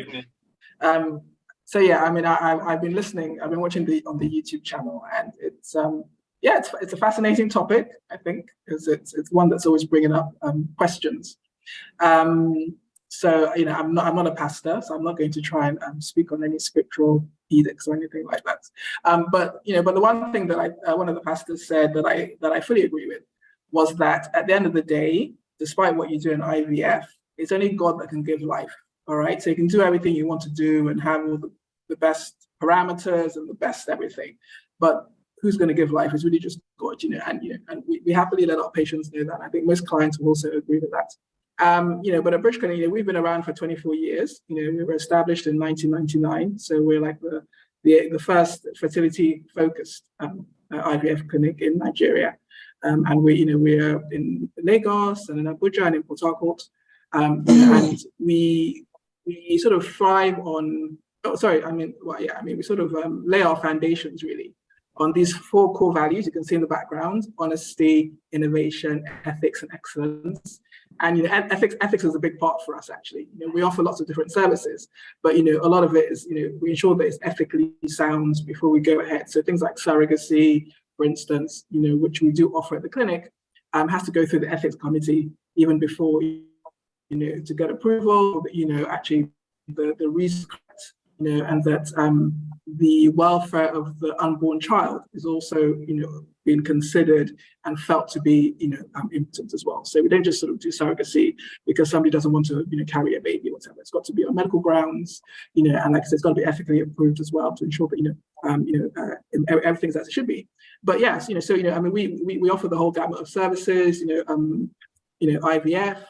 So yeah, I mean, I've been listening. I've been watching on the YouTube channel, and it's a fascinating topic. I think because it's one that's always bringing up questions. So I'm not a pastor, so I'm not going to try and speak on any scriptural edicts or anything like that. But the one thing that one of the pastors said that I fully agree with was that at the end of the day, despite what you do in IVF, it's only God that can give life. All right, so you can do everything you want to do and have all the best parameters and the best everything, but who's going to give life is really just God, and we happily let our patients know that. I think most clients will also agree with that. But at Bridge Clinic, we've been around for 24 years. We were established in 1999, so we're like the first fertility-focused IVF clinic in Nigeria, and we're in Lagos and in Abuja and in Port Harcourt, and we sort of thrive on. We sort of lay our foundations really on these 4 core values you can see in the background: honesty, innovation, ethics, and excellence. And ethics is a big part for us actually. We offer lots of different services, but a lot of it is we ensure that it's ethically sound before we go ahead. So things like surrogacy, for instance, which we do offer at the clinic, has to go through the ethics committee even before to get approval. Actually the research, and that the welfare of the unborn child is also, being considered and felt to be, important as well. So we don't just sort of do surrogacy because somebody doesn't want to, carry a baby or whatever. It's got to be on medical grounds, and like I said, it's got to be ethically approved as well to ensure that, everything's as it should be. But yes, so, I mean, we offer the whole gamut of services, IVF,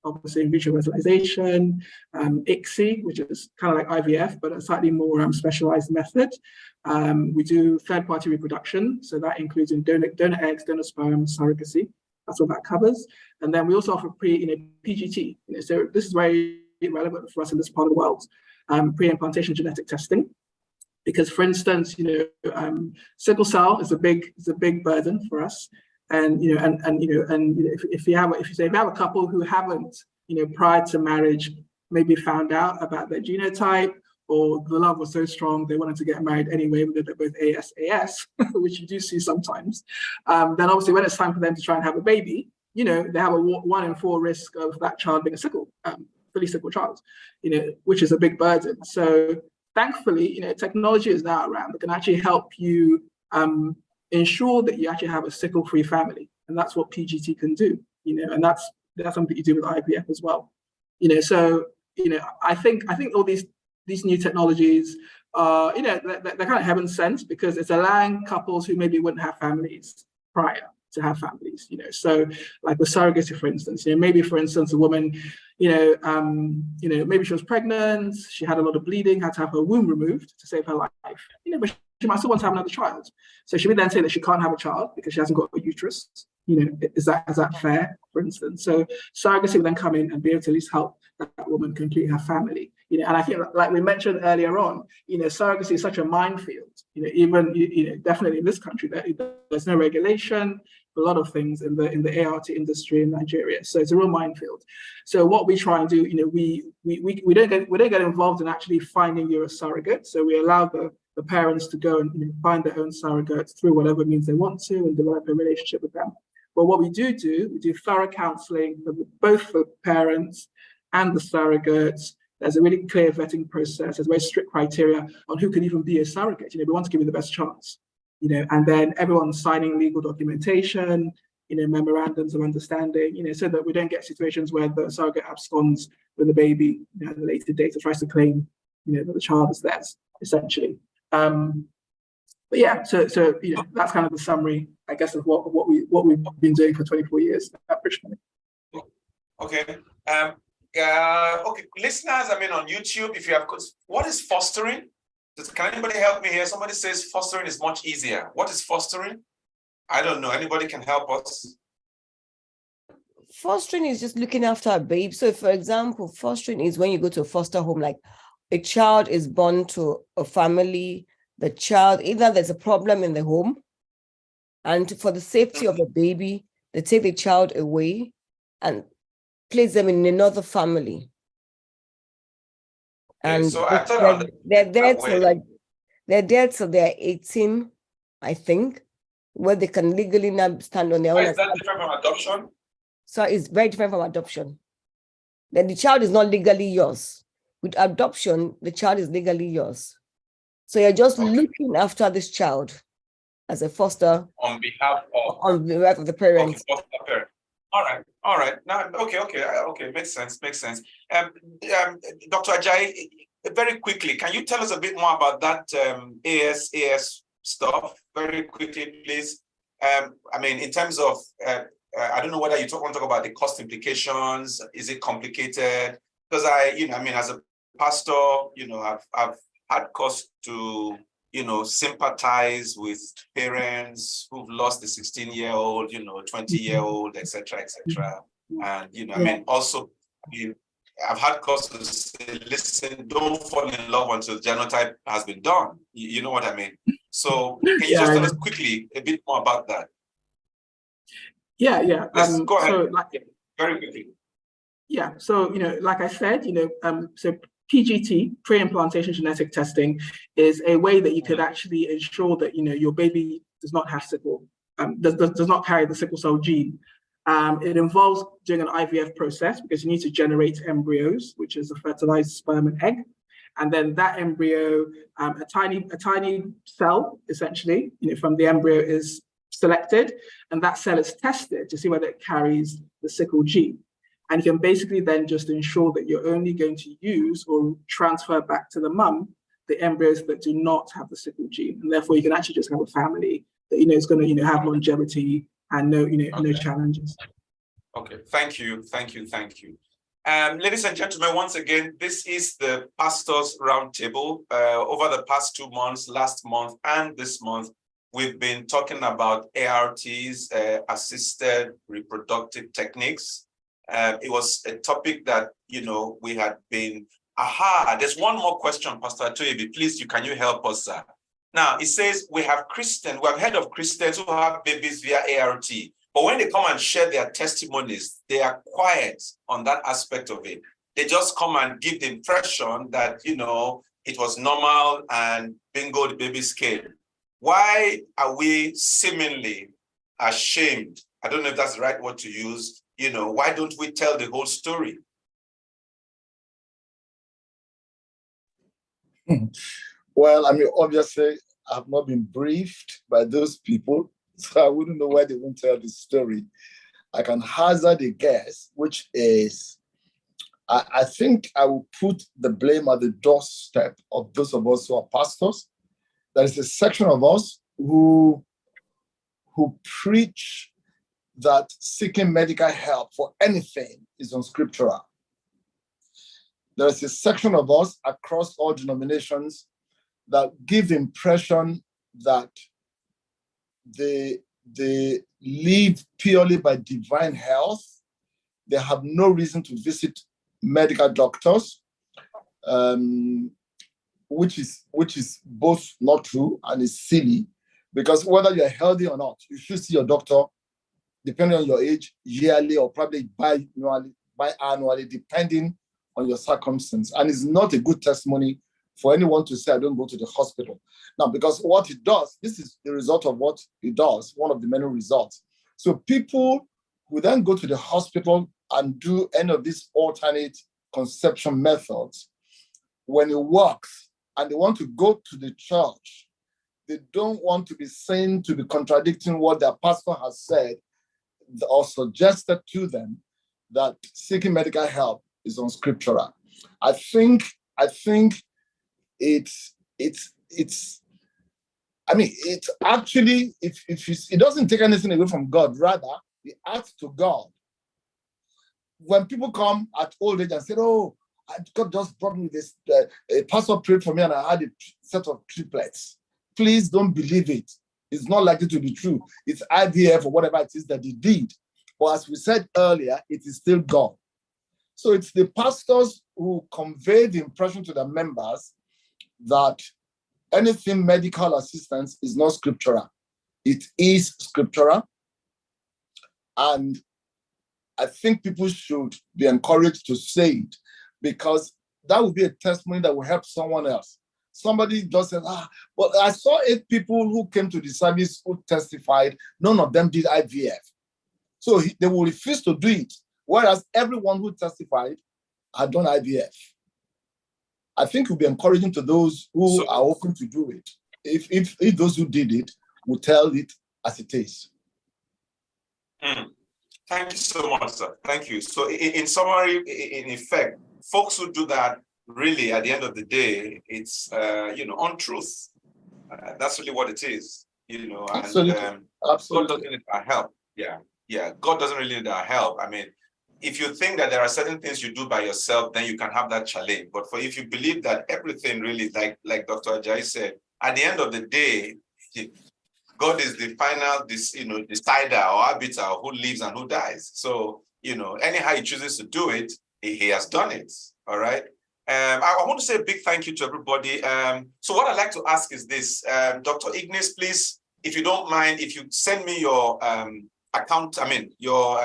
obviously in vitro fertilization, ICSI, which is kind of like IVF, but a slightly more specialized method. We do third-party reproduction, so that includes donor eggs, donor sperm, surrogacy. That's what that covers. And then we also offer PGT. So this is very relevant for us in this part of the world. Pre-implantation genetic testing, because, for instance, sickle cell is a big burden for us. And if you have a couple who haven't, prior to marriage, maybe found out about their genotype, or the love was so strong they wanted to get married anyway, whether they're both AS, which you do see sometimes, then obviously when it's time for them to try and have a baby, they have a 1 in 4 risk of that child being a fully sickle child, which is a big burden. So thankfully, technology is now around that can actually help you ensure that you actually have a sickle-free family, and that's what PGT can do. And that's something you do with IVF as well. So I think all these new technologies are, they're kind of heaven sent, because it's allowing couples who maybe wouldn't have families prior to have families. So like with surrogacy, for instance, maybe for instance a woman, maybe she was pregnant, she had a lot of bleeding, had to have her womb removed to save her life. But she might still want to have another child. So she would then say that she can't have a child because she hasn't got a uterus. Is that fair, for instance? So surrogacy would then come in and be able to at least help that woman complete her family. And I think, like we mentioned earlier on, surrogacy is such a minefield. Even definitely in this country, there's no regulation, a lot of things in the ART industry in Nigeria. So it's a real minefield. So what we try and do, we don't get involved in actually finding you a surrogate. So we allow the parents to go and find their own surrogates through whatever means they want to and develop a relationship with them. But what we do thorough counseling for both the parents and the surrogates. There's a really clear vetting process. There's very strict criteria on who can even be a surrogate. We want to give you the best chance. And then everyone's signing legal documentation, memorandums of understanding, so that we don't get situations where the surrogate absconds with the baby at a later date or tries to claim, that the child is theirs, essentially. But yeah, so that's kind of the summary, I guess, of what we've been doing for 24 years at Bridge Clinic. Okay. Okay, listeners, I mean, on YouTube, if you have, what is fostering? Can anybody help me here? Somebody says fostering is much easier. What is fostering? I don't know. Anybody can help us? Fostering is just looking after a babe. So, for example, fostering is when you go to a foster home, like a child is born to a family, the child, either there's a problem in the home, and for the safety of the baby, they take the child away and place them in another family. Okay, And so I thought they're there till they're 18, I think, where they can legally now stand on their own. Is that different from adoption? So it's very different from adoption. Then the child is not legally yours. With adoption, the child is legally yours. So you're just looking after this child as a foster on behalf of the parents. Okay, foster parent. All right. Now, okay, makes sense. Dr. Ajayi, very quickly, can you tell us a bit more about that AS stuff? Very quickly, please. I mean, in terms of, I don't know whether you want to talk about the cost implications. Is it complicated? Because as a pastor, I've had cause to, sympathize with parents who've lost a 16-year-old, 20-year-old, etc. And, also, I've had cause to say, listen, don't fall in love until genotype has been done. You know what I mean? So can you just tell us quickly a bit more about that? Yeah. Go ahead. So, very quickly. Yeah. So, like I said, so PGT, pre-implantation genetic testing, is a way that you could actually ensure that, your baby does not have sickle, does not carry the sickle cell gene. It involves doing an IVF process because you need to generate embryos, which is a fertilized sperm and egg. And then that embryo, a tiny cell, essentially, from the embryo is selected, and that cell is tested to see whether it carries the sickle gene. And you can basically then just ensure that you're only going to use or transfer back to the mum the embryos that do not have the sickle gene. And therefore, you can actually just have a family that, is going to, have longevity and no challenges. Okay, thank you. Ladies and gentlemen, once again, this is the Pastors Roundtable. Over the past 2 months, last month and this month, we've been talking about ARTs, assisted reproductive techniques. It was a topic that, we had been, there's one more question, Pastor Atoyebi, please, can you help us, sir? Now, it says we have heard of Christians who have babies via ART, but when they come and share their testimonies, they are quiet on that aspect of it. They just come and give the impression that, it was normal and bingo, the baby came. Why are we seemingly ashamed? I don't know if that's the right word to use. Why don't we tell the whole story? Well, obviously, I have not been briefed by those people, so I wouldn't know why they won't tell the story. I can hazard a guess, which is, I think I will put the blame at the doorstep of those of us who are pastors. There is a section of us who preach that seeking medical help for anything is unscriptural. There is a section of us across all denominations that give the impression that they live purely by divine health. They have no reason to visit medical doctors, which is both not true and is silly, because whether you're healthy or not, you should see your doctor, depending on your age, yearly or probably biannually, depending on your circumstance. And it's not a good testimony for anyone to say, I don't go to the hospital. Now, because what it does, this is the result of what it does, one of the many results. So people who then go to the hospital and do any of these alternate conception methods, when it works and they want to go to the church, they don't want to be seen to be contradicting what their pastor has said or suggested to them, that seeking medical help is unscriptural. I think it's actually, it doesn't take anything away from God. Rather, we ask to God when people come at old age and say, "Oh, God just brought me this, a pastor prayed for me and I had a set of triplets," please don't believe it. It's not likely to be true. It's IVF or whatever it is that they did. But as we said earlier, it is still God. So it's the pastors who convey the impression to the members that anything medical assistance is not scriptural. It is scriptural. And I think people should be encouraged to say it, because that would be a testimony that will help someone else. Somebody just said, but I saw 8 people who came to the service who testified, none of them did IVF. So they will refuse to do it, whereas everyone who testified had done IVF. I think it will be encouraging to those who are open to do it. If those who did it will tell it as it is. Thank you so much, sir. Thank you. So in summary, in effect, folks who do that, really, at the end of the day, it's, untruth. That's really what it is, Absolutely. And Absolutely. God doesn't need our help. Yeah. God doesn't really need our help. I mean, if you think that there are certain things you do by yourself, then you can have that challenge. But if you believe that everything really, like Dr. Ajayi said, at the end of the day, God is the final, decider or arbiter of who lives and who dies. So, anyhow he chooses to do it, he has done it. All right. I want to say a big thank you to everybody. So what I'd like to ask is this, Dr. Ignis, please, if you don't mind, if you send me your your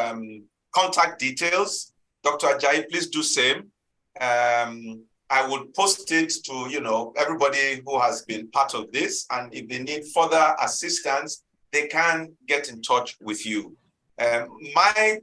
contact details. Dr. Ajayi, please do same. I would post it to, everybody who has been part of this. And if they need further assistance, they can get in touch with you. My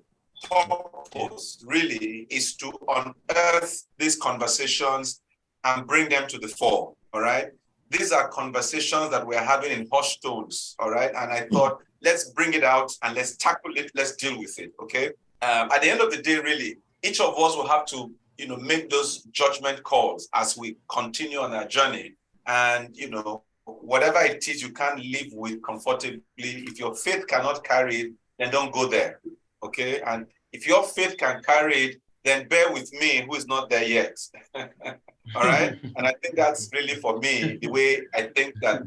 purpose really is to unearth these conversations and bring them to the fore, all right? These are conversations that we're having in hushed tones, all right? And I thought, let's bring it out and let's tackle it, let's deal with it, okay? At the end of the day, really, each of us will have to, make those judgment calls as we continue on our journey. And, whatever it is you can't live with comfortably, if your faith cannot carry it, then don't go there, okay? And if your faith can carry it, then bear with me who is not there yet. All right? And I think that's really, for me, the way I think that,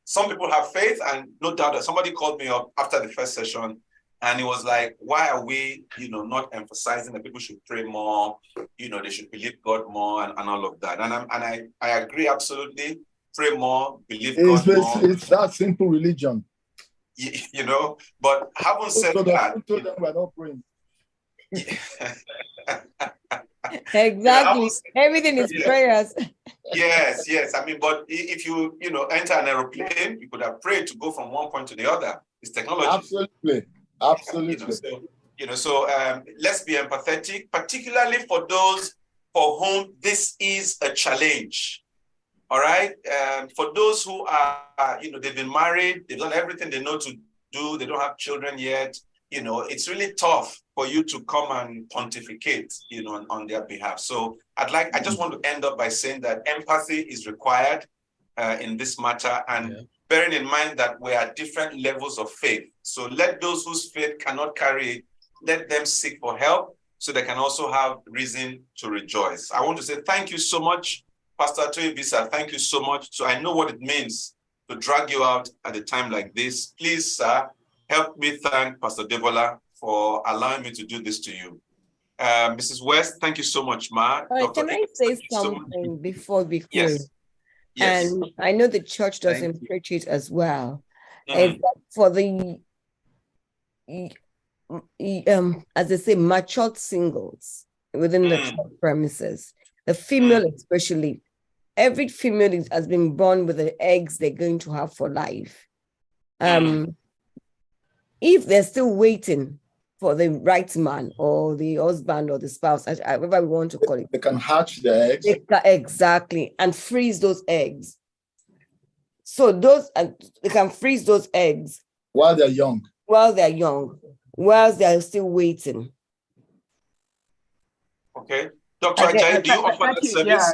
some people have faith, and no doubt that somebody called me up after the first session, and it was like, why are we, not emphasizing that people should pray more, they should believe God more and all of that. And I agree absolutely. Pray more, believe God more. It's that simple religion. But having said that, who told them we're not praying? Exactly. Everything is prayers. Yes. But if you enter an aeroplane, you could have prayed to go from one point to the other. It's technology. Absolutely. So let's be empathetic, particularly for those for whom this is a challenge. All right. For those who are, they've been married, they've done everything they know to do, they don't have children yet. It's really tough for you to come and pontificate, on their behalf. So I just want to end up by saying that empathy is required in this matter, and bearing in mind that we are different levels of faith. So let those whose faith cannot carry it, let them seek for help so they can also have reason to rejoice. I want to say thank you so much, Pastor Atoyebisa. Thank you so much. So I know what it means to drag you out at a time like this. Please, sir, help me thank Pastor Debola for allowing me to do this to you. Mrs. West, thank you so much, Ma. Can I say something before we close? Yes. And I know the church doesn't preach it as well. Mm-hmm. For the, as they say, matured singles within the church premises, the female especially, every female has been born with the eggs they're going to have for life. If they're still waiting for the right man or the husband or the spouse, whatever we want to call it, they can hatch the eggs. Exactly, and freeze those eggs. So they can freeze those eggs while they're young. Whilst they're still waiting. Okay. Dr. Ajayi, do you offer that service?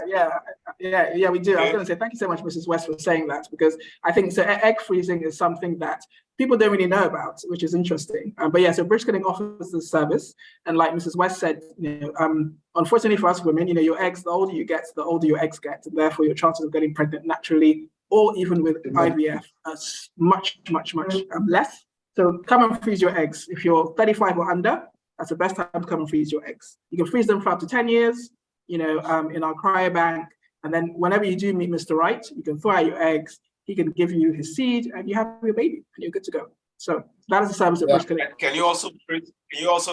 Yeah, we do. Okay. I was going to say thank you so much, Mrs. West, for saying that, because I think egg freezing is something that people don't really know about, which is interesting. But yeah, so bridge clinic offers the service, and like Mrs. West said, unfortunately for us women, your eggs, the older you get, the older your eggs get, and therefore your chances of getting pregnant naturally, or even with IVF, are much less. So come and freeze your eggs. If you're 35 or under, that's the best time to come and freeze your eggs. You can freeze them for up to 10 years, in our cryobank, and then whenever you do meet Mr. Right, you can throw out your eggs. He can give you his seed, and you have your baby, and you're good to go. So that is the service at Bridge Clinic. Can you also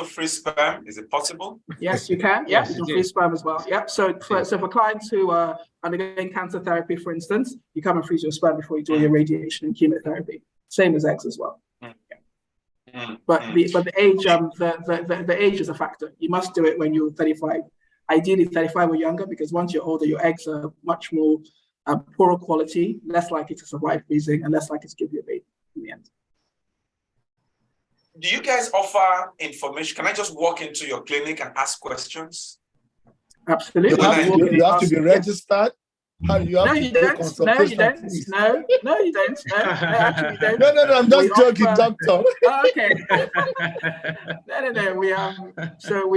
freeze sperm? Is it possible? Yes, you can. Yeah, you can freeze sperm as well. Yeah. So for clients who are undergoing cancer therapy, for instance, you come and freeze your sperm before you do your radiation and chemotherapy. Same as eggs as well. But the age, the age is a factor. You must do it when you're 35. Ideally 35 or younger, because once you're older, your eggs are much more poorer quality, less likely to survive freezing, and less likely to give you a baby in the end. Do you guys offer information? Can I just walk into your clinic and ask questions? Absolutely. You have to be registered. No, you don't. No, you don't. No, you don't. No, actually, you don't. No, I'm just joking, doctor. Oh, okay. No. We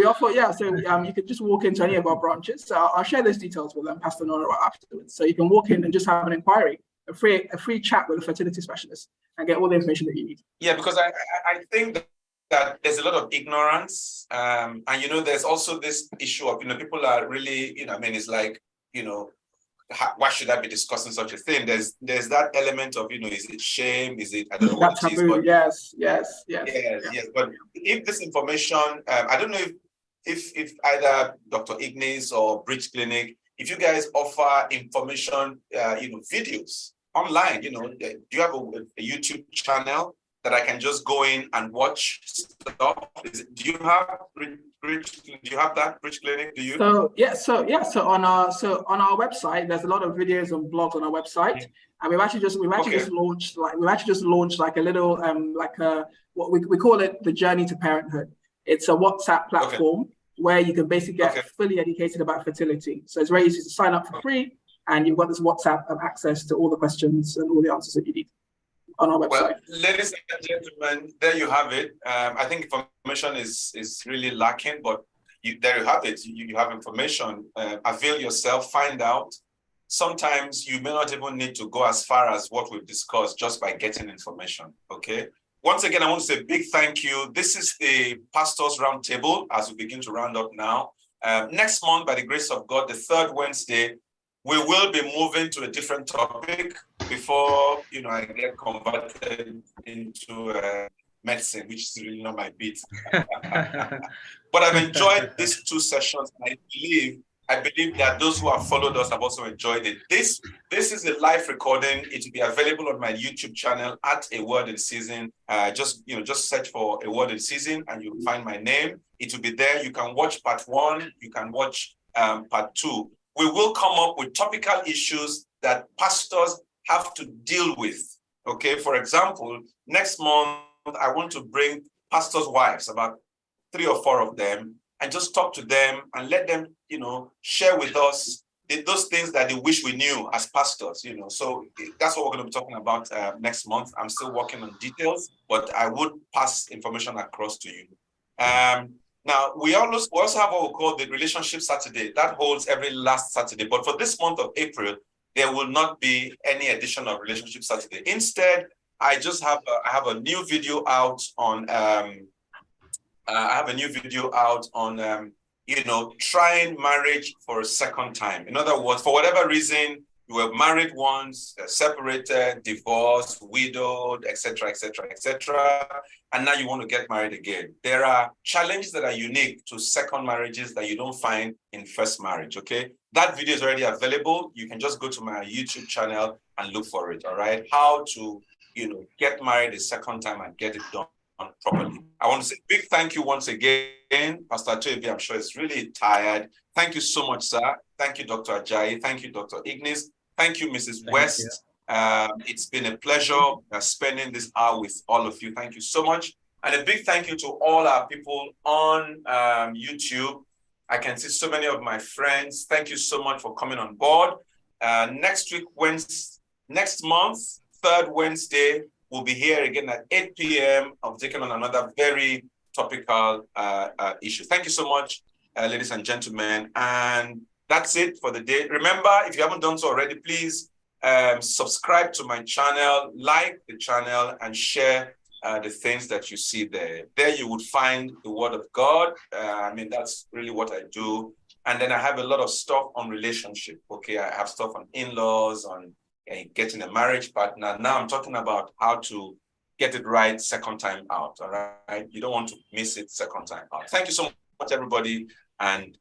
offer, you can just walk into any of our branches. So I'll share those details with Pastor Noruwa afterwards. So you can walk in and just have an inquiry, a free chat with a fertility specialist, and get all the information that you need. Yeah, because I think that there's a lot of ignorance, and there's also this issue of people are really it's like why should I be discussing such a thing? There's that element of is it shame? Is it I don't know what it is? But yes. But if this information, I don't know if either Dr. Ignis or Bridge Clinic, if you guys offer information, videos online, do you have a YouTube channel that I can just go in and watch stuff? Do you have that, Bridge Clinic? Do you? So on our website, there's a lot of videos and blogs on our website, and we've actually just launched like a little what we call it the Journey to Parenthood. It's a WhatsApp platform where you can basically get fully educated about fertility. So it's very easy to sign up for free, and you've got this WhatsApp access to all the questions and all the answers that you need on our website. Well, ladies and gentlemen, there you have it. I think information is really lacking, but there you have it. You have information. Avail yourself, find out. Sometimes you may not even need to go as far as what we've discussed just by getting information, okay? Once again, I want to say a big thank you. This is the Pastors Roundtable as we begin to round up now. Next month, by the grace of God, the third Wednesday, we will be moving to a different topic before, I get converted into medicine, which is really not my beat. But I've enjoyed these two sessions. I believe that those who have followed us have also enjoyed it. This is a live recording. It will be available on my YouTube channel at A Word in Season. Just search for A Word in Season and you'll find my name. It will be there. You can watch part 1. You can watch part 2. We will come up with topical issues that pastors have to deal with. Okay, for example, next month, I want to bring pastors' wives, about 3 or 4 of them, and just talk to them and let them, share with us those things that they wish we knew as pastors, So that's what we're going to be talking about next month. I'm still working on details, but I would pass information across to you. Now, we also have what we call the Relationship Saturday. That holds every last Saturday. But for this month of April, there will not be any edition of Relationship Saturday. Instead, I have a new video out on trying marriage for a second time. In other words, for whatever reason, you were married once, separated, divorced, widowed, etc., and now you want to get married again. There are challenges that are unique to second marriages that you don't find in first marriage, okay? That video is already available. You can just go to my YouTube channel and look for it, all right? How to, get married a second time and get it done properly. I want to say a big thank you once again. Pastor Toby, I'm sure is really tired. Thank you so much, sir. Thank you, Dr. Ajayi. Thank you, Dr. Ignis. Thank you, Mrs. West. It's been a pleasure spending this hour with all of you. Thank you so much. And a big thank you to all our people on YouTube. I can see so many of my friends. Thank you so much for coming on board. Next month, third Wednesday, we'll be here again at 8 p.m. of taking on another very topical issue. Thank you so much, ladies and gentlemen. And that's it for the day. Remember, if you haven't done so already, please subscribe to my channel, like the channel, and share the things that you see there. There you would find the Word of God. I mean, that's really what I do. And then I have a lot of stuff on relationship. Okay, I have stuff on in-laws, on getting a marriage partner. Now I'm talking about how to get it right second time out. All right, you don't want to miss it second time out. Thank you so much, everybody, and